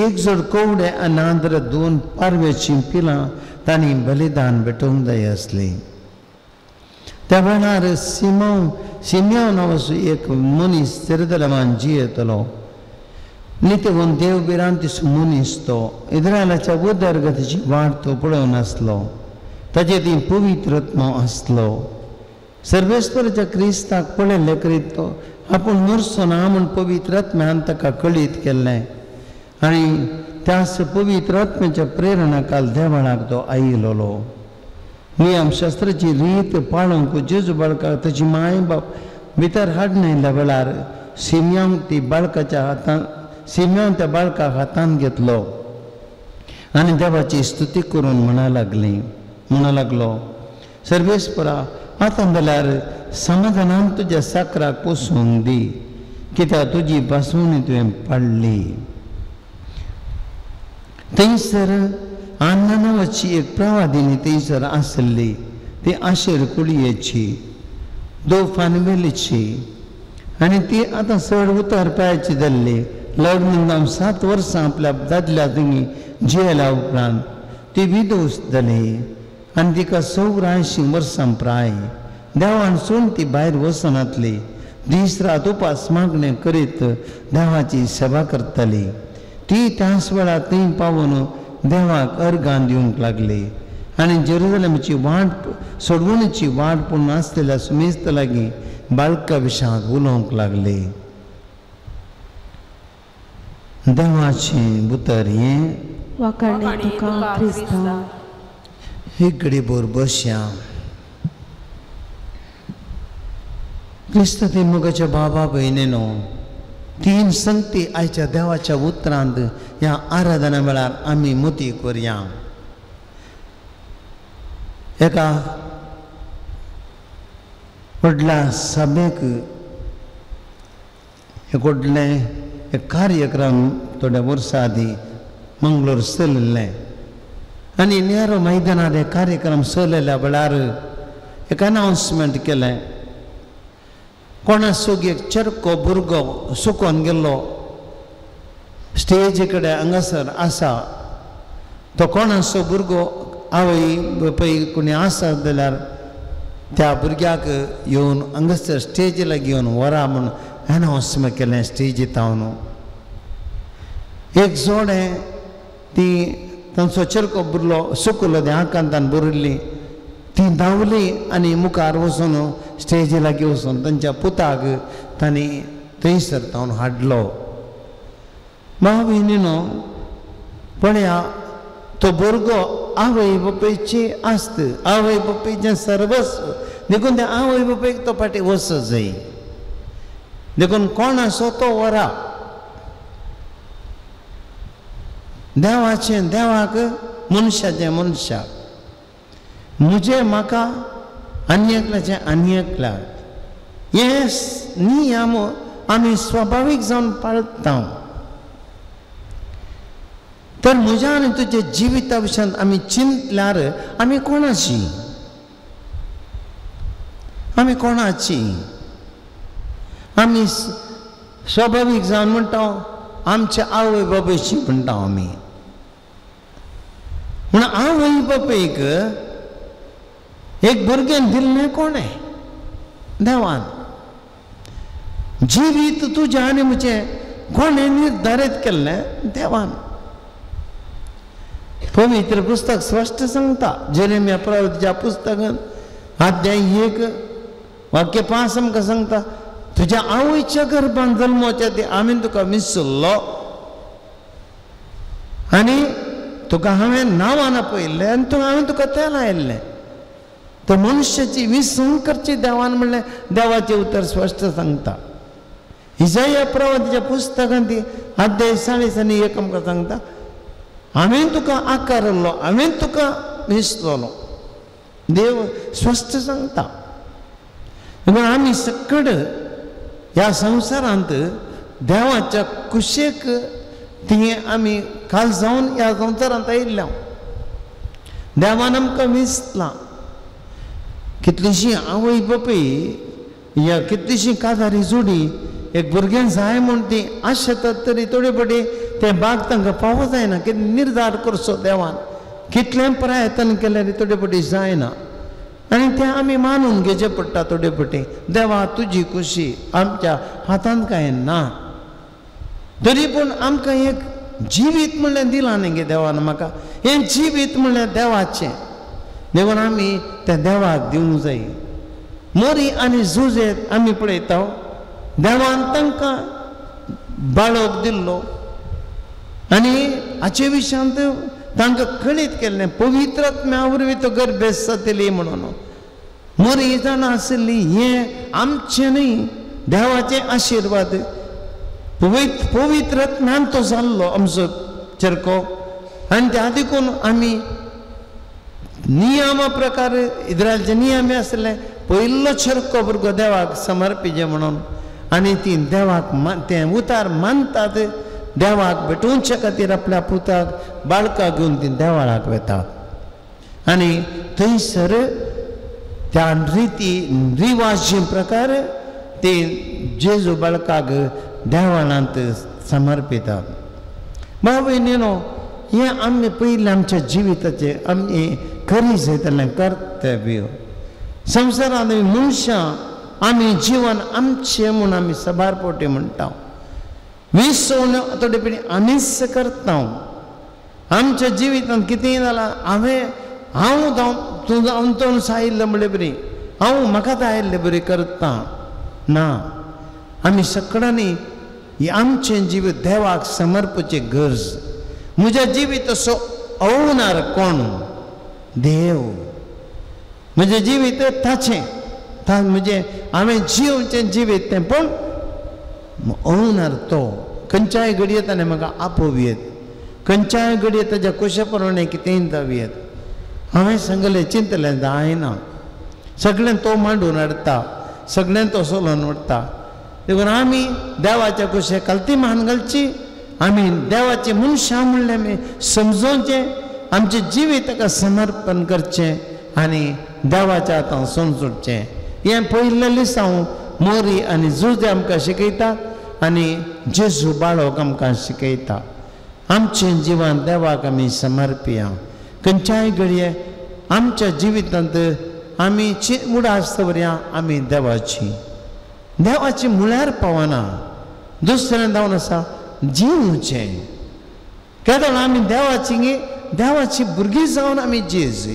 एक जोड कोवडे आनी आंध्र 2 पारव्याचीं पिलां तांणी बलिदान भेटोवंक जाय आसलीं. त्या वेळार सिमियोन नांवाचो एक मनीस जेरुजालेमान जियेतलो. नित्यवन देवबिरांतीचो मनीस तो. इस्रायलाच्या उदरगतीची वाट तो पळोवन आसलो. ताचे ती पवित्र आत्मा आसलो. सर्वेस्पराच्या क्रिस्ताक पळयले करीत तो आपूण मरचो ना म्हूण पवित्र आत्म्यान ताका कळीत केल्लें आनी त्याच पवित्र आत्म्याच्या प्रेरणाकाल देवळाक तो आयिल्लो. नियमशास्त्राची रीत पाळूंक जेजू बाळकाक ताची माय बाप भितर हाडून आयिल्ल्या वेळार सिमियोन त्या बाळकाक हातान घेतलो आनी देवाची स्तुती करून म्हणा लागलो सर्वेस्परा आतां जाल्यार समाधानान तुज्या साकराक पोसूंक दी कित्याक तुजी पासून तुवें पाडली. थंयसर आन्ना नांवाची एक प्रवादिनी थंयसर आसली. ती आशेर कुळयेची 2 फानवेलीची आनी ती आतां चड उतार पांयाची जाल्ली. लग्न जावन 7 वर्सां आपल्या दादल्या थिंगी जियेल्या उपरांत ती विधूस जाली आनी तिका 84 वर्सां प्राय. देवान सोडून ती भायर वचनातली. दीस रात उपास मागणें करीत देवाची सेवा करताली. ती त्याच वेळार थंय पावून देवाक अर्गां दिवंक लागली आनी जेरुजालेमाची वाट सोडवणेची वाट पळोवन आसलेल्या सुमेस्त लागीं बाळका विशयांत उलोवंक लागली. देवाचें उतर हें. वाकणे तुका क्रिस्ता. एक घडी बोर बसया. क्रिस्त ते मुगाच्या बाबा भयणीनो 3 संगती आयच्या देवाच्या उतरांत ह्या आराधना वेळार आमी मोती करया. एका व्हडल्या सभेक एक व्हडलें एक कार्यक्रम थोड्या वर्सां आदीं मंगळूर चलिल्लें आनी नेहरू मैदानार हे कार्यक्रम चलिल्ल्या वेळार एक अनाउन्समेंट केलें. कोणासोग एक चरको भुरगो सुकोन गेल्लो स्टेजी कडेन हांगासर आसा. तो कोणाचो भुरगो आवय बापाय कोणी आसा जाल्यार त्या भुरग्याक येवन हांगासर स्टेजीला घेवन व्हरा म्हूण अनाउन्समेंट केलें स्टेजीर हांव. एक जोडें ती तांचो चरको भुरलो सुकलो त्या हाकांतान बरिल्ली ती धांवली आनी मुखार वचून स्टेजी लागीं वचून तांच्या पुताक तांणी थंयसर तावन हाडलो. भाव भयणीनो पळया तो भुरगो आवय बापायची आस्त आवय बापायचें सर्वस्व देखून त्या आवय बापायक तो फाटीं वचूंक जाय. देखून कोण आसो तो व्हरा. देवाचें देवाक मनशाचें मनशाक. म्हजें म्हाका आनी एकल्याचें आनी एकल्याक. हे नियम आमी स्वाभावीक जावन पाळटा. तर म्हज्या आनी तुजे जिविता विशयांत आमी चिंतल्यार आमी कोणाची आमी स्वाभावीक जावन म्हणटा आमचे आवय बापायची म्हणटा आमी. म्हण आवय बापायक एक भुरगें दिल्लें कोणें? देवान. जिवीत तुजें आनी म्हजें कोणें निर्धारीत केल्लें? देवान. पवित्र पुस्तक स्पश्ट सांगता, जेरेमिया प्रवक्त्याच्या पुस्तकांत अध्याय 1 वाक्य 5 आमकां सांगता, तुज्या आवयच्या गर्भांत जल्मोवच्या ती हांवें तुका विसरलो आनी तुका हांवें नांवान पळयल्लें आनी हांवें तुका तें लायिल्लें. तो मनुश्याची विसवण करची देवान म्हणलें, देवाचें उतर स्पश्ट सांगता. इसाया प्रवक्त्याच्या पुस्तकांत अध्याय 40:1 आमकां सांगता, हांवें तुका आकारलो, हांवें तुका विसरलो. देव स्पश्ट सांगता. आमी सकड ह्या संवसारांत देवाच्या कुशेक ती आमी काल जावन ह्या संवसारांत आयिल्ल्या. देवान आमकां विसरलां. कितलीशीं आवय बापूय या कितलीशीं काजारी जोडी एक भुरगें जाय म्हूण ती आशेतात, तरी थोडे फावटी तें बाग तांकां पावो जायना. कितें निर्धार करचो देवान, कितलें प्रयत्न केल्यार थोडे फावटी जायना आनी तें आमी मानून घेवचें पडटा. थोडे फावटी देवा तुजी खुशी आमच्या हातांत कांय ना, तरी पूण आमकां एक जिवीत म्हणलें दिलां न्ही गे देवान म्हाका. हें जिवीत म्हणलें देवाचें. देखून आमी त्या देवाक दिवंक जाय. मोरी आनी झुजेत आमी पळयता देवान तांकां बाळोक दिल्लो आनी हाचे विशयांत तांकां कळीत केल्लें, पवित्र आत्म्या वरवीं तो गर्भेस जातली म्हणून. मोरी जाणां आशिल्ली हें आमचें न्ही, देवाचें आशिर्वाद. पवित्र आत्म्यान तो जाल्लो आमचो चरको आनी त्या देखून आमी नियमा प्रकार इस्रायलचे नियम आसले, पयलो चरको भुरगो देवाक समर्पिचे म्हणून आनी ती देवाक तें उतार मानतात. देवाक भेटोवचे खातीर आपल्या पुताक बाळकाक घेवन ती देवाळाक वेतात आनी थंयसर त्या रिती रिवाजी प्रकार ते जेजू बाळकाक देवाळांत समर्पितात. भाव भयणीनो, हें आमी पयलें आमच्या जिविताचें आमी करी जायतलें कर्तव्य. संवसारांत मनशां आमी जीवन आमचें म्हूण आमी सबारपोटी म्हणटा. विसवण थोडे फावटी आमीच करता. आमच्या जिवितांत कितेंय जालां, हांव जावन तो सायिल्लें म्हणलें बरी, हांव म्हाका आयिल्लें बरी करता ना. आमी सगळ्यांनी आमचें जिवीत देवाक समर्पची गरज. म्हज्या जिवीत असो अवनार कोण? देव. म्हजें जिवीत ताचें, म्हणजे हांवें जिवचें जिवीत तें पण अवनार तो. खंयच्याय घडये ताणें म्हाका आपोवयेत, खंयच्याय घडये ताच्या कुशे प्रमाणे कितेंय जावयेत. हांवें सांगलें चिंतलें जायना. सगळें तो मांडून हाडटा, सगळें तो सोलोवन व्हरता. देखून आमी देवाच्या कुशे कालती मान घालची. आमी देवाचे मनशां म्हणलें आमी समजोवचें, आमचें जिवीत ताका समर्पण करचें आनी देवाच्या हातांत सोन सुटचें. हें पयले लिसांव मोरी आनी झुजे आमकां शिकयतात आनी जेजू बाळोक आमकां शिकयता. आमचें जिवन देवाक आमी समर्पया. खंयच्याय घडये आमच्या जिवितांत आमी उडास दवरया आमी देवाची. देवाची म्हळ्यार पावना. दुसरें जावन आसा जिवचें. केदोळ आमी देवाची भुरगीं जावन आमी जियेजय.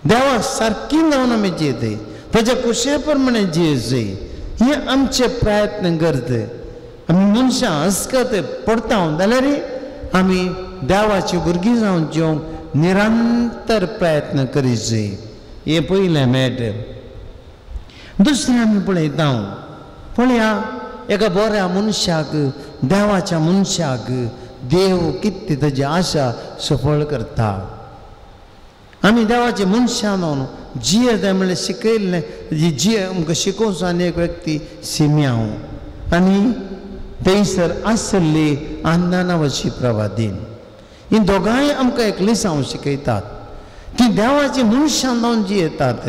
देवा सारकी जावन आमी जियेजय, ताच्या कुशे प्रमाणे जियेजय. हें आमचे प्रयत्न करत. आमी मनशां हसकत पडटा जाल्यार आमी देवाची भुरगीं जावन जिवंक निरंतर प्रयत्न करीत जाय. हें पयलें मेळटा. दुसरें आमी पळया एका बऱ्या मनशाक, देवाच्या मनशाक देव कितें ताची आशा सफळ करता. आमी देवाचे मनशां जावन जिये जाय म्हणलें शिकयल्लें. जिये आमकां शिकोवचो आनी एक व्यक्ती सिम्याव आनी थंयसर आसली अन्ना नांवाची प्रवादीन. ही दोगांय आमकां एक लिसांव शिकयतात. ती देवाची मनशां जावन जियेतात.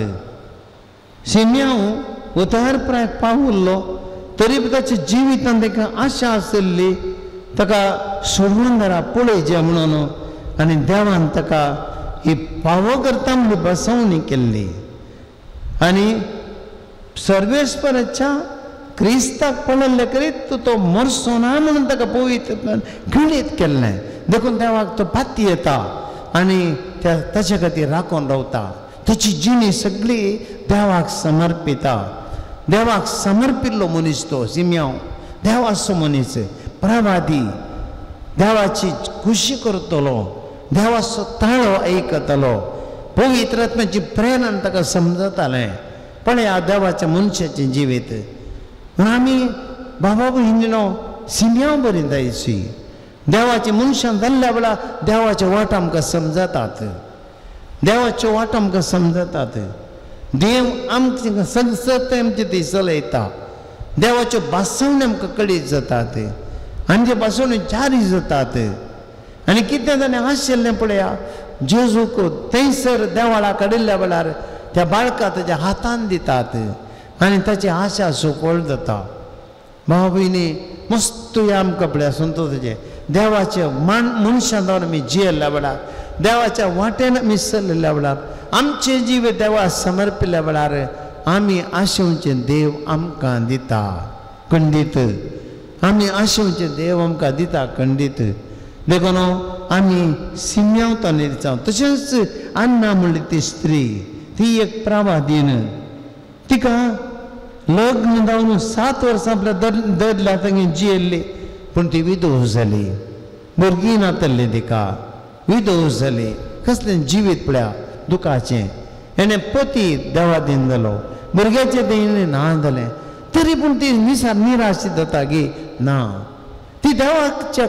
सिम्याव उतार प्रायाक पावुल्लो तरी ताच्या जिवितांत ताका आशा आसली ताका सोडून घरा पळयचें म्हणून आनी देवान ताका ही फावो करता म्हणून बसवणी केल्ली. आनी सर्वेस्पराच्या क्रिस्ताक पळयल्ले करीत तो मरचो ना म्हणून ताका पवित्र गिणीत केल्लें देखून देवाक तो पाती येता आनी ताचे खातीर राखून रावता ताची जिणी सगळी देवाक समर्पिता देवाक समर्पिल्लो मनीस तो सिम्यांव देवाचो मनीस प्रवादी देवाची खुशी करतलो देवाचो ताळो आयकतलो पवित्र आत्म्याची प्रेरण ताका समजतालें पण ह्या देवाच्या मनशाचें जिवीत म्हणून आमी बाबा भयणीनो सिम्यांव बरी जायची देवाच्या मनशान जाल्ल्या वेळार देवाचे वाट आमकां समजतात देवाच्यो वाट आमकां समजतात देव आमचे सतत आमचे ती चलयता देवाच्यो भासावणी आमकां कळीत जातात आनी त्यो भासावणी जारी जातात आनी कितें जालें आशिल्लें पळया जेजूक थंयसर देवाळा काडिल्ल्या वेळार त्या बाळका ताच्या हातान दितात आनी ताची आशा सफळ जाता भाव भयणी मस्त आमकां पळया संतोशाचें देवाचे मनशां जावन आमी जियेल्ल्या वेळार देवाच्या वाटेन आमी चल्लेल्या वेळार आमचे जीव देवा समर्पिल्ल्या वेळार आमी आशेवचे देव आमकां दिता खंडीत आमी आशेवचे देव आमकां दिता खंडीत देखून आमी सिम्यांव तांणी जावं तशेंच अन्ना म्हणली ती स्त्री ती एक प्रवादीन तिका लग्न जावन 7 वर्सां आपल्या ददल्या थंय जियेल्ली पूण ती विधव जाली भुरगीं नातल्लीं तिका विधव जाली कसलें जिवीत पळया दुखाचें हेणें पती देवा दिन जालो भुरग्याचें देणें ना जालें तरी पूण ती निराश जाता गी ना ती देवाच्या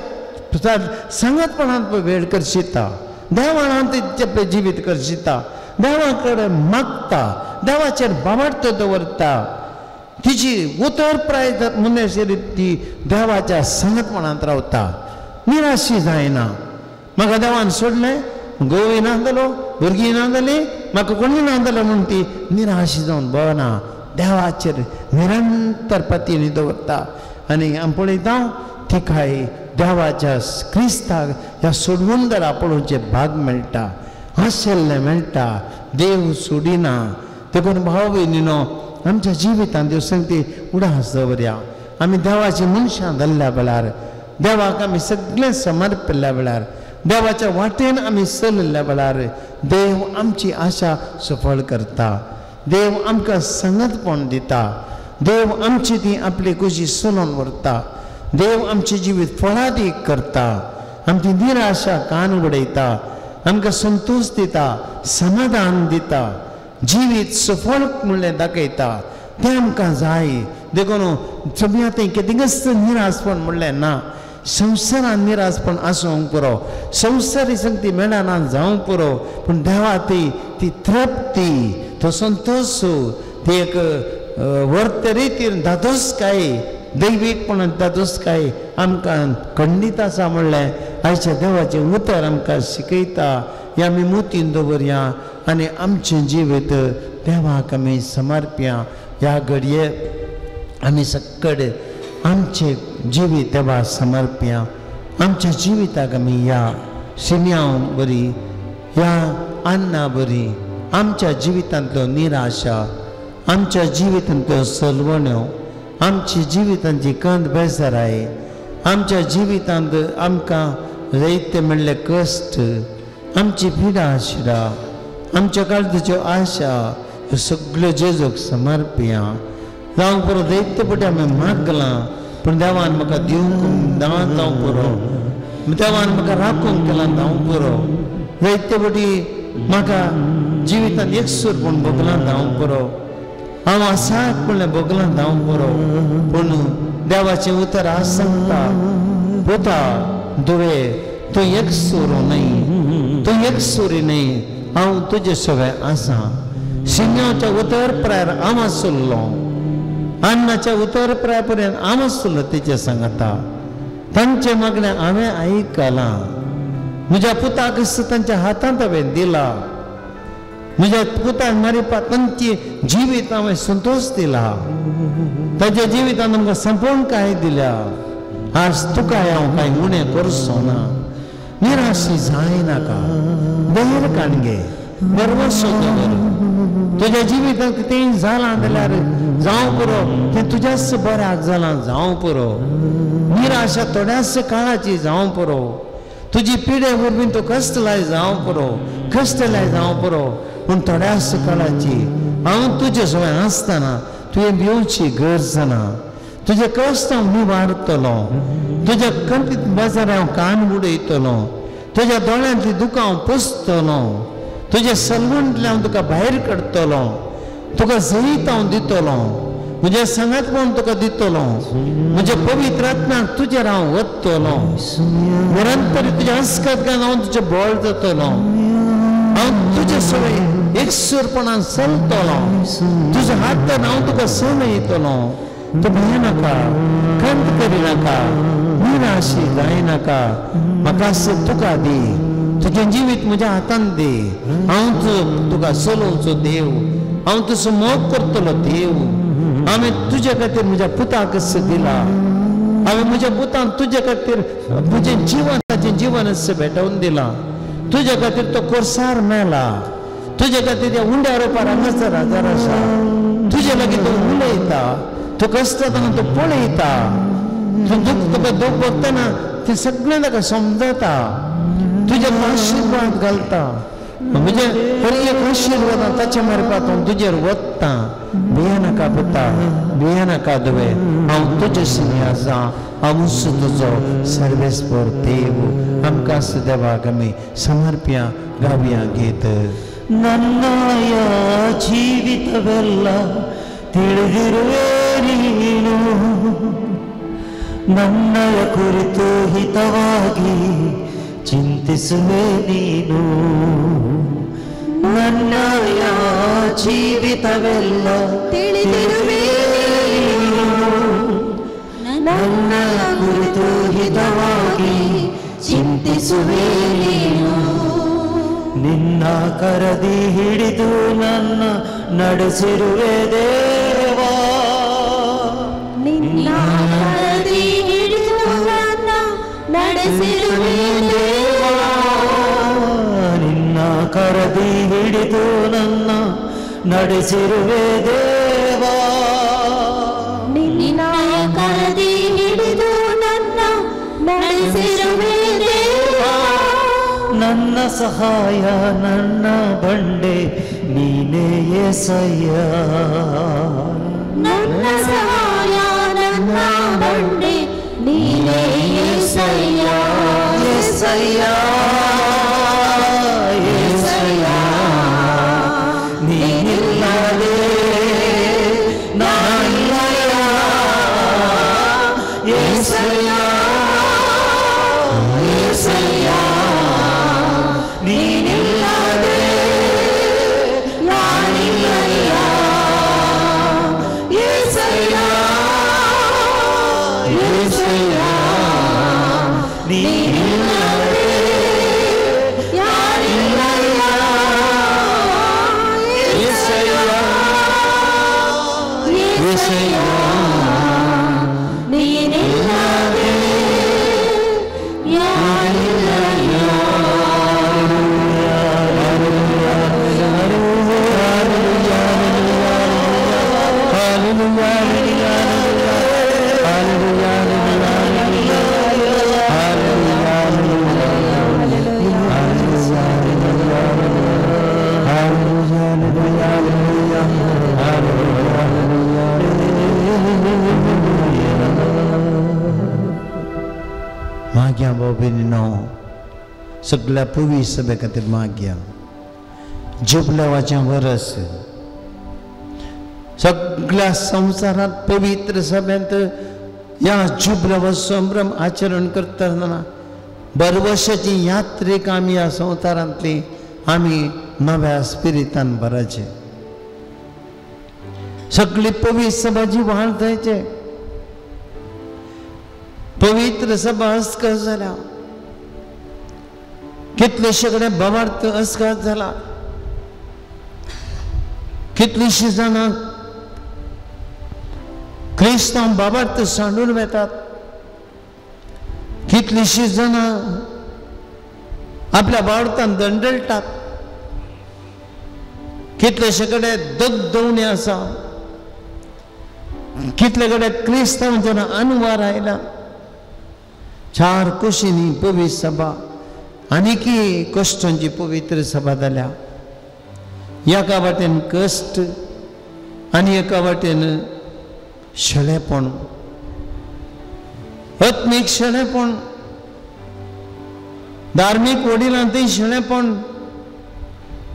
संगतपणांत वेळ करशिता देवान तिचें जिवीत करशिता देवा कडेन मागता देवाचेर बाबार्थ दवरता तिची उतरप्राय मनीस ती देवाच्या संगतपणांत रावता निराशी जायना म्हाका देवान सोडलें घोवूय ना जालो भुरगीं ना जालीं म्हाका कोणी ना जालें म्हूण ती निराशी जावन भोंवना देवाचेर निरंतर पतीनी दवरता आनी आमी पळयता तिकाय देवाच्या क्रिस्ताक ह्या सोडवंदरा पळोवचें भाग मेळटा आशिल्लें मेळटा देव सोडिना देखून भाव भयणीनो आमच्या जिवितांत देव सांगती उडास दवरया आमी देवाची मनशां जाल्ल्या वेळार देवाक आमी सगळें समर्पिल्ल्या वेळार देवाच्या वाटेन आमी चल्लेल्या वेळार देव आमची आशा सफळ करता देव आमकां संगतपण दिता देव आमची ती आपली खुशी चलोवन व्हरता देव आमचें जिवीत फळादीक करता आमची निराशा कान उडयता आमकां संतोश दिता समाधान दिता जिवीत सफळ म्हणलें दाखयता तें आमकां जाय देखून तुमी आतां केदींच निराशपण म्हणलें ना संवसारान निराशपण आसूंक पुरो संवसारी संगती मेळना जावंक पुरो पूण देवा ती तृप्ती तो संतोश ती एक वर्त रितीन धादोसकाय दैवीकपणान धादोसकाय आमकां खंडीत आसा म्हणलें आयच्या देवाचें उतर आमकां शिकयता हें आमी मोतीन दवरया आनी आमचें जिवीत देवाक आमी समर्पया ह्या घडये आमी सकड आमचें जिवीत देवाक समर्पया आमच्या जिविताक आमी ह्या सिम्यांव बरी ह्या अन्ना बरी आमच्या जिवितांतल्यो निराशा आमच्या जिवितांतल्यो सलवण्यो आमची जिवितांची कंद बेजाराय आमच्या जिवितांत आमकां जायते म्हणले कश्ट आमची पिडा शिडा आमच्या काळजाच्यो आशा ह्यो सगळ्यो जेजूक समर्पया जावंक पुरो जायते फावटी आमी मागलां पूण देवान म्हाका दिवंक ना जावंक पुरो देवान म्हाका राखूंक केलां जावंक पुरो जायते फावटी म्हाका जिवितांत एकसूरपण भोगलां जावंक पुरो हांव आसाक म्हणलें भोगलां जावंक पुरो पूण देवाचें उतर आज सांगता पुता दुवे तूं एकसूरो न्हय तूं एकसुरी न्हय हांव तुजें सगळें आसा सिम्यांवच्या उतरप्रायर हांव आसुल्लो अन्नाच्या उतरप्राय पर्यंत हांव आसुल्लो तेचे सांगता तांचें मागणें हांवें आयकलां म्हज्या पुताक तांच्या हातांत हांवें दिला म्हज्या पुताक मारिपा तांची जिवीत हांवें संतोश दिला ताच्या जिवितांत आमकां संपूर्णकाय दिल्या आज तुकाय हांव कांय उणें करचो ना निराशी जायनाका धैर्य काणगे बरोबर दवर तुज्या जिवितांत कितेंय जालां जाल्यार जावं पुरो तें तुज्याच बऱ्याक जालां जावं पुरो निराशा थोड्याच काळाची जावं पुरो तुजी पिढे वरवीं तूं कश्टलाय जावं पुरो कश्टलाय जावं पुरो पूण थोड्याच काळाची हांव तुजे सवय आसतना तुवें भिवची गरज ना तुजे कश्ट हांव निवारतलो तुज्या कंठीत बेजार हांव कान उडयतलो तुज्या दोळ्यांतली दुकां हांव पुसतलो तुजे सलवंतले हांव तुका भायर काडटलो तुका जैत हांव दितलो म्हजे संगतपण तुका दितलो म्हजे पवित्र आत्म्याक तुजेर हांव वतलो निरंतर तुज्या हस्कतकान हांव तुजे बोळ जातलो हांव तुजे सवय एकसुरपणान चलतलो तुजे हातान हांव तुका सवयतलो तूं भियेनाका खंत करिनाका निराशी जायनाका म्हाका तुका दी तुजें जिवीत म्हज्या हातान दे हांव तुका चलोवचो देव हांव तुजो मोग करतलो देव हांवें तुजे खातीर म्हज्या पुताक दिला हांवें म्हज्या पुताक तुजे खातीर म्हजें जीवन ताचें जीवन भेटोवन दिलां तुजे खातीर तो कोर्सार मेला तुजे खातीर त्या उंड्या रोपार हांगासर हजार आसा तुजे लागीं तो उलयता तूं कसतना तूं पळयता तुका दूख भोगतना तें सगळें ताका समजता तुजे आशिर्वाद घालता म्हणजे एक आशिर्वाद ताच्या मार्फत हांव तुजेर वत्ता भियेनाका पुता भियेनाका दुवे हांव तुजे सिनी आसा हांव तुजो सर्वेस्पर देव आमकां देवाक आमी समर्प्या गावया गीत ನನ್ನಯ ಜೀವಿತವೆಲ್ಲ ತಿಳಿದಿರುವೆ ನೀನು ನನ್ನಯ ಕುರಿತು ಹಿತವಾಗಿ ಚಿಂತಿಸುವೆ ನೀನು ನನ್ನಯ ಜೀವಿತವೆಲ್ಲ ತಿಳಿದಿರುವೆ ನನ್ನಯ ಕುರಿತು ಹಿತವಾಗಿ ಚಿಂತಿಸುವೆ ನೀನು ನಿನ್ನ ಕರದಿ ಹಿಡಿದು ನನ್ನ ನಡೆಸಿರುವೆ ದೇವಾ ನಿನ್ನ ಕರದಿ ಹಿಡಿದು ನನ್ನ ನಡೆಸಿರುವೆ ದೇವಾ ನಿನ್ನ ಕರದಿ ಹಿಡಿದು ನನ್ನ ನಡೆಸಿರುವೆ ದೇವಾ ನಿನ್ನ ಕರದಿ ಹಿಡಿದು ನನ್ನ ನಡೆಸಿರುವೆ ದೇವಾ ನನ್ನ ಸಹಾಯ ನನ್ನ ಬಂಡೆ ನೀನೇ యేసయ్య ನನ್ನ ಸಹಾಯ ನನ್ನ ಬಂಡೆ ನೀನೇ యేసయ్య యేసయ్య యేసయ్య ನೀನಿಲ್ಲದೆ ನಾನಿಲ್ಲ యేసయ్య యేసయ్ಯ ನೀನಿಲ್ಲದೆ ನಾನಿಲ್ಲ యేసయ్య యేసయ్ಯ ನೀನಿಲ್ಲದೆ ನಾನಿಲ್ಲ యేసయ్య యేసయ్ಯ ನೀನಿಲ್ಲದೆ माग्या बाबीनो सगळ्या पुवी सभे खातीर माग्या जुबलेवाचें वर्स सगळ्या संवसारांत पवित्र सभेंत ह्या जुबलेवा संभ्रम आचरण करतना बरवर्षाची यात्रेक आमी ह्या संवसारांतली आमी नव्या स्पिरितान भरचे सगळी पवित्र सभाची वाण थंयचे पवित्र सभा अस्कत जाल्या कितलेशे कडेन भवार्थ अस्कत जाला कितलीशीं जाणां क्रिस्तांव बाबार्थ सांडून वेतात कितलीशीं जाणां आपल्या बावर्थान दंडळटात कितलेशे कडेन दगदवणी आसा कितले कडेन क्रिस्तांवांचो अनवार आयला 4 कुशींनी पवित्र सभा आनीकी कश्टांची पवित्र सभा जाल्या एका वाटेन कश्ट आनी एका वाटेन शेळेपण आत्मीक शेळेपण धार्मीक वडिलांतय शेळेपण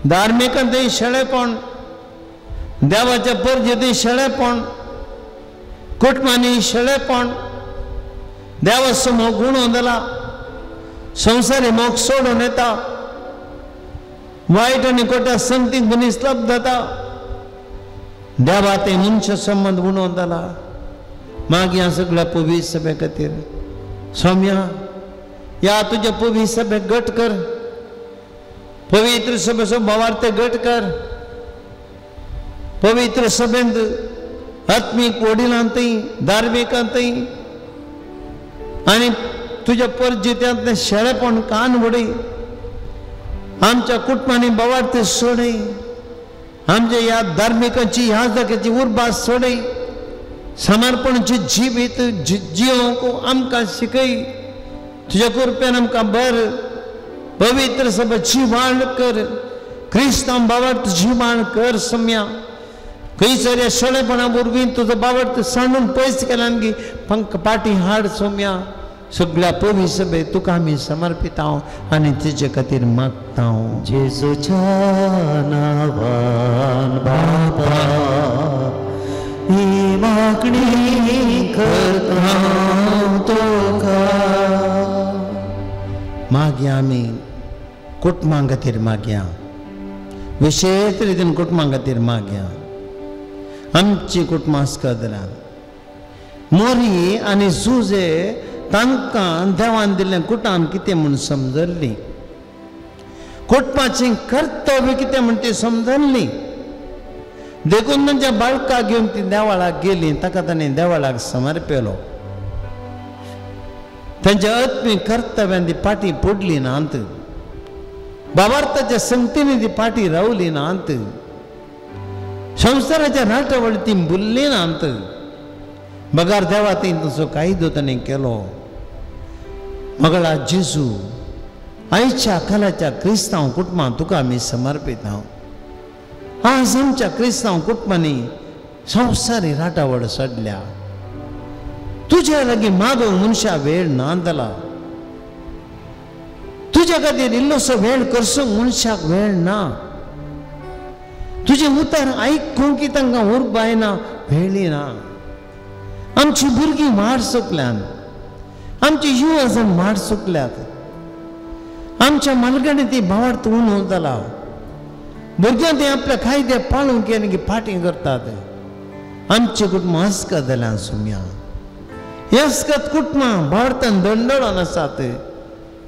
धार्मिकांतय शेळेपण देवाच्या परजेतय शेळेपण कुटुंबांनी शेळेपण देवासमोर गुणो जाला संवसारी मोग सोडून येता वायट आनी खोट्या संगतीक मनीस लब जाता देवा ते मनशा संबंध उणो जाला मागीर ह्या सगळ्या पवित्र सभे खातीर सौम्या या तुझ्या पवित्र सभेक गट कर पवित्र सभेचो भावार्थ गट कर पवित्र सभेंत आत्मीक वडिलांतय धार्मिकांतय आनी तुझ्या परजित्यांतलें शेळेपण कान वडय आमच्या कुटुंबांनी भावार्थ सोडय आमच्या ह्या धार्मिकांची ह्या जाग्याची उर्बास सोडय समर्पणाची जिवीत जियोवंक आमकां शिकय तुझ्या कृपेन आमकां बर पवित्र सभा जिवाण कर क्रिस्तांव भावार्थ जिवाण कर सम्या खंयसर ह्या शेळेपणा वरवीं तुजो भावार्थ सांडून पयस केला की पंक पाटी हाड सोम्या सगळ्या पवित्र सभे तुका आमी समर्पित हांव आनी तुजे खातीर मागता हांव जेजूच्या नांवान बाबा ही मागणी करता तुका मागया आमी कुटुंबां खातीर मागया विशेष रितीन कुटुंबां खातीर मागया आमची कुटुंबां आस्कदरां मोरी आनी जुजे तांकां देवान दिल्लें कुटाम कितें म्हूण समजल्ली कुटुंबाचें कर्तव्य कितें म्हूण ती समजल्ली देखून तांच्या बाळकाक घेवन ती देवाळाक गेली ताका ताणें देवाळाक समर्पिलो तांच्या आत्मीक कर्तव्यान ती पाटी पडली नात भावार्थाच्या संगतीन ती पाटी रावली नात संवसाराच्या राटावळ ती बुल्ली नात बगार देवा ती तसो कायदो ताणें केलो मगळा जेजू आयच्या कालाच्या क्रिस्तांव कुटुंबां तुका आमी समर्पित हांव आज आमच्या क्रिस्तांव कुटुंबांनी संवसारी राटावळ सडल्या तुज्या लागीं मागोवंक मनशा वेळ ना जाला तुज्या खातीर इल्लोसो वेळ करसूंक मनशाक वेळ ना तुजें उतर आयकूंक तांकां उर्बायना वेळी ना आमची भुरगीं वाड चुकल्यात आमची युवा जण वाड चुकल्यात आमच्या मालगाडी ती भावार्थ उणो जाला भुरग्यां ते आपले कायदे पाळूंक गेले की फाटीं करतात आमचे कुटुंबां अस्कत जाल्यां सुम्या हे अस्कत कुटुंबां भावार्थान दंडळून आसात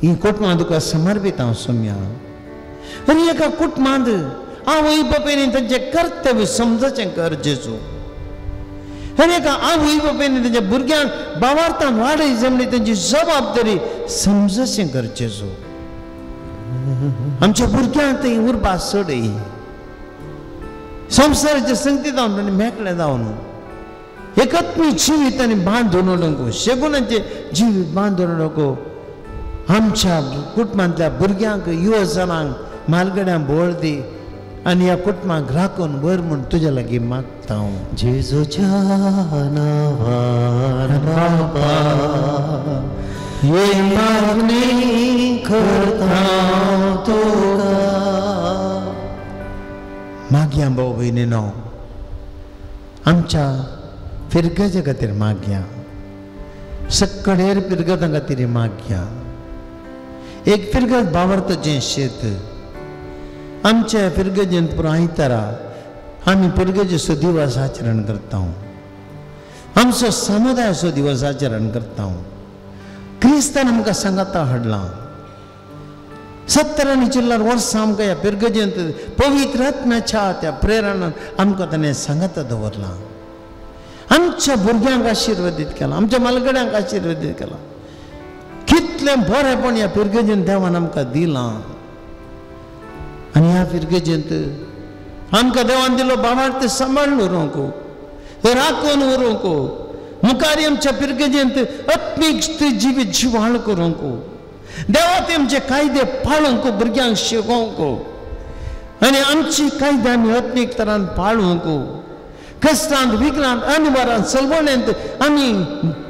ही कुटुंबां तुका समर्पित हांव सुम्या आनी एका कुटुंबांत आवय बापायनी तांचें कर्तव्य समजचें कर जेजू आनी एका आवय बापायनी तांच्या भुरग्यांक भावार्थान वाडय जमली तांची जबाबदारी समजचें कर जेजू आमच्या भुरग्यांक थंय उर्बास सोडय संवसाराच्या संगतीत जावन ताणें मेकळें जावन एकत्मी जिवीत आनी बांदून उडोवंक शेगुणाचें जिवीत बांदून उडोवंक आमच्या कुटुंबांतल्या भुरग्यांक युवजनांक म्हालगड्यांक बोळ दी आनी ह्या कुटुंबाक राखून बर म्हूण तुज्या लागीं मागता हांव जेजूच्या नांवान बाबा ही मागणी करता तुका मागया भाऊ भयणीनो आमच्या फिरगेच्या खातीर मागया सकडेर फिरगतां खातीर मागया एक फिरगत भावार्थाचें शेत आमच्या फिरगेजेंत पुरो आयतारा आमी फिरगेचो दिवस आचरण करता आमचो समुदायाचो दिवस आचरण करता क्रिस्तान आमकां सांगाता हाडलां 70 आनी चिल्लर वर्सां आमकां ह्या फिरगेजेंत पवित्र आत्म्याच्या त्या प्रेरणान आमकां ताणें सांगाता दवरलां आमच्या भुरग्यांक आशिर्वादीत केलां आमच्या मालगड्यांक आशिर्वादीत केलां कितलें बरेंपण ह्या फिरगेजेंत देवान आमकां दिलां आनी ह्या फिरगेजेंत आमकां देवान दिलो भावार्थ सांबाळून उरोवंक राखून उरूंक मुखारी आमच्या पिरगेजेंत आत्मीक जिवीत जिवाळ करूंक देवा तेमचे कायदे पाळूंक भुरग्यांक शिकोवंक आनी आमची कायदे आमी आत्मीक तरान पाळूंक कश्टांत विघ्नांत अनवरांत चलवण्यांत आमी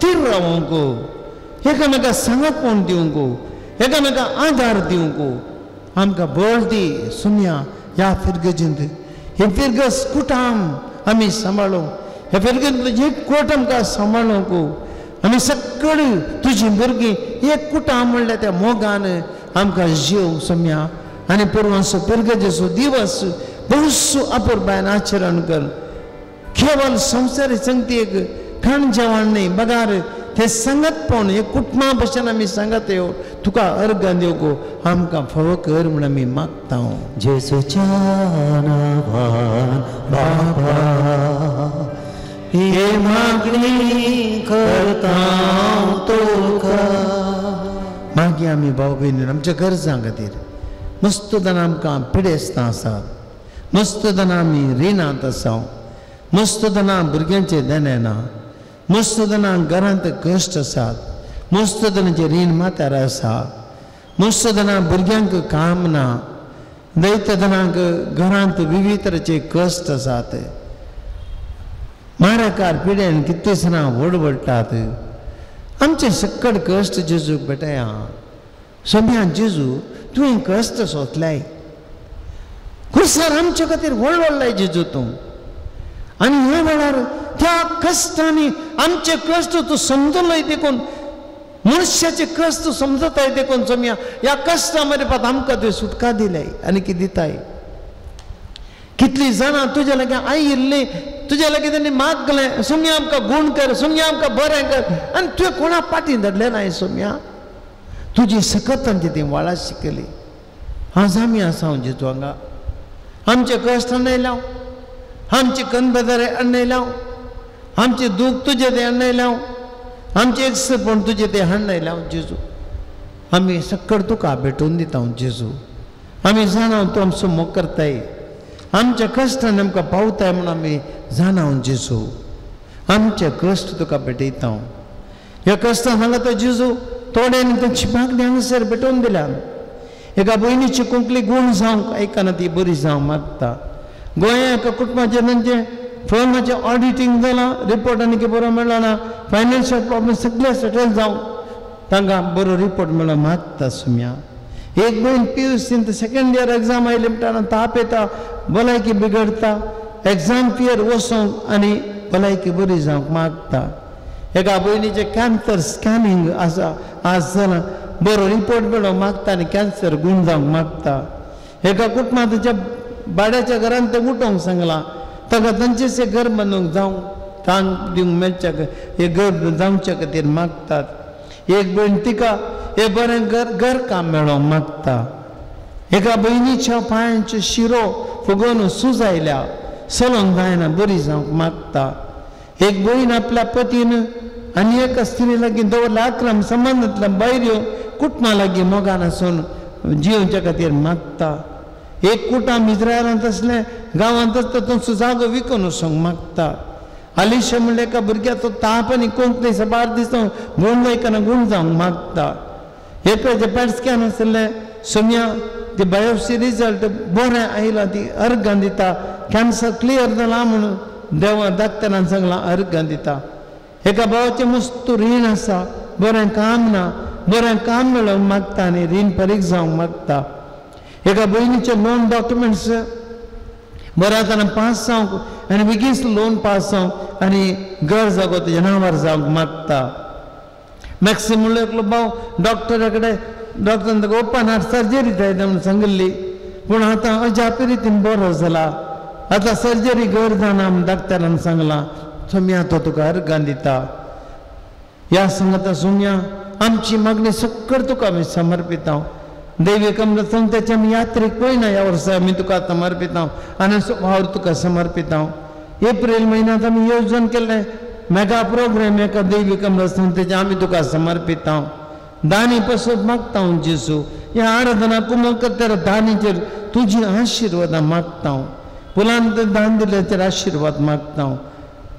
थीर रावूंक एकामेका सांगपण दिवंक एकामेका आदार दिवंक आमकां बळ दी सुन्या ह्या फिरगेजेंत हे फिरगस कुटाम आमी सांबाळूं हे फिरगेंत एक कोट आमकां सांबाळूंक आमी सगळीं तुजी भुरगीं एक कुटाम म्हणल्या त्या मोगान आमकां जीव सम्या आनी पुरवसो फिरगेचो दिवस बहुसो अपुरबायन आचरण कर केवल संवसारी संगतीक खाण जेवण न्ही बगार ते संगतपण एक कुटुंबा भशेन आमी सांगत येव तुका अर्घ दिवंक आमकां फावो कर म्हूण आमी मागता जेसूच्या नांवान बाबा हे मागणी करता तुका मागीर आमी भाव भयणी आमच्या गरजां खातीर मस्त जाणां आमकां पिडेस्तां आसात मस्त जाणां आमी रिणांत आसा मस्त जाणां भुरग्यांचे देणे ना मस्त जाणां घरांत कश्ट आसात मस्त जाणांचे रीण माथ्यार आसा मस्त जाणां भुरग्यांक काम ना दैत जाणांक घरांत विविध तरेचे कश्ट आसात माराकार पिड्यान कितले सणां वडवडटात आमचे सक्कड कश्ट जेजूक बेटया सोम्या जेजू तुवें कश्ट सोंसलाय खुर्सार आमचे खातीर वडवडलाय जेजू तूं आनी ह्या वेळार त्या कश्टांनी आमचे कश्ट तूं समजलोय देखून मनुष्याचे कश्ट समजताय देखून सोम्या ह्या कश्टा मरेपात आमकां तुवें सुटका दिल्याय आनी कितें दिताय कितलीं जाणां तुजे लागीं आयिल्लीं तुजे लागीं तेणी मागलें सोम्या आमकां गूण कर सोम्या आमकां बरें कर आनी तुवें कोणा पाटी धरलें नाय सोम्या तुजी सकत तांची ती वाळा शिकली आज आमी आसा जेजू हांगा आमचे कश्ट आणयलां आमचे कनबेदारे आणयलां आमचे दूख तुजे ते आणयलां आमचे एकसपण तुजे ते हाडयलां जेजू आमी सक्कड तुका भेटून दिता जेजू आमी जाणा तूं आमचो मोग करताय आमच्या कश्टान आमकां पावताय म्हूण आमी जाणा जेजू आमचे कश्ट तुका भेटयता ह्या कश्टान हांगा तो जेजू थोड्यांनी तांची मागणी हांगासर भेटोवन दिल्या एका भयणीची कोंकणी गूण जावंक आयकना ती बरी जावंक मागता गोंया एका कुटुंबाचे तांचे फर्माचें ऑडिटींग जालां रिपोर्ट आनी बरो मेळ्ळो ना फायनान्शियल प्रॉब्लेम सगळे सेटल जावंक तांकां बरो रिपोर्ट मेळो मागता सुम्या एक भयण PUCंत सेकंड इयर एग्जाम आयले म्हणटा ताप येता भलायकी बिगडता एग्जाम फियर वचोंक आनी भलायकी बरी जावंक मागता एका भयणीचे कॅन्सर स्कॅनिंग आसा आज जालां बरो रिपोर्ट मेळो मागता आनी कॅन्सर गूण जावंक मागता एका कुटुंबांत ताच्या भाड्याच्या घरांत ते उठोवंक सांगलां ताका तांचेच घर बांदूंक जावंक तांक दिवंक मेळच्या हे घर जावच्या खातीर मागतात एक भयण तिका हे बरें घर काम मेळोवंक मागता एका भयणीच्या पांयांचो शिरो फुगोवन सूज आयल्या चलोवंक जायना बरी जावंक मागता एक भयण आपल्या पतीन आनी एका स्त्री लागीं दवरला अक्रम संबंदांतल्या बायल्यो कुटुंबा लागीं मोगान आसून जिवच्या खातीर मागता एक कुटाम इस्रायलांत असलें गांवांत आसता तांचो जागो विकून वचोंक मागता आलिशा म्हणल्या एका भुरग्याचो ताप आनी कोंकणी साबार दिसून गूण वयकना गूण जावंक मागता एकाचे पॅट स्कॅन आसलें सोम्या ती बायोप्सी रिजल्ट बरें आयला ती अर्घां दिता कॅन्सर क्लियर जाला म्हणून देवा डाक्टरान सांगलां अर्घां दिता एका भावाचें मस्त रीण आसा बरें काम ना बरें काम मेळोवंक मागता आनी रीण फारीक जावंक मागता एका भयणीचे लोन डॉक्युमेंट्स बऱ्या तरान पास जावंक आनी बेगीन लोन पास जावंक आनी घर जागो तुज्या नांवार जावंक मागता मॅक्सिम म्हणलो एकलो भाव डॉक्टरा कडेन डॉक्टरान ताका ओपन हार्ट सर्जरी जायना म्हूण सांगिल्ली पूण आतां अजाप रितीन बरो जाला आतां सर्जरी घर जाना म्हूण डॉक्टरान सांगलां सोम्या तो तुका अर्घां दिता ह्या सांगता सोम्या आमची मागणी सक्कड तुका आमी समर्पिता दैवीक संतांच्या आमी यात्रेक पळयना ह्या वर्सा आमी तुका समर्पिता आनी भाव तुका समर्पिता एप्रील म्हयन्यांत आमी येवजण केल्लें मेगा प्रोग्राम एका दैवीक संतांचे आमी तुका समर्पिता दानी पासून मागता जेजू ह्या आराधना कुमक करता दानीचेर तुजी आशिर्वादां मागता फुलांत दान दिल्याचेर आशिर्वाद मागता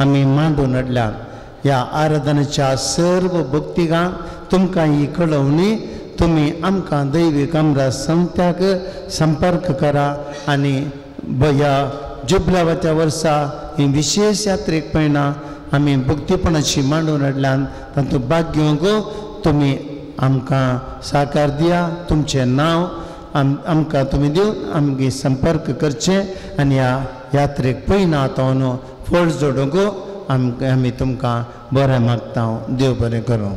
आमी मांडून हाडल्या. ह्या आराधनेच्या सर्व भक्तिकांक तुमकां ही कळवणी तुमी आमकां दैवीक आमरां संत्याक संपर्क करा आनी ह्या जुबलावाच्या वर्सा ही विशेष यात्रेक पळयना आमी भक्तीपणाची मांडून हाडल्यान तातूंत भाग घेवंक तुमी आमकां साकार दिया. तुमचें नांव आमकां तुमी दिवन आमगे संपर्क करचें आनी ह्या यात्रेक पळयना तो फळ जोडूंक आमी तुमकां बरें मागता. देव बरें करूं.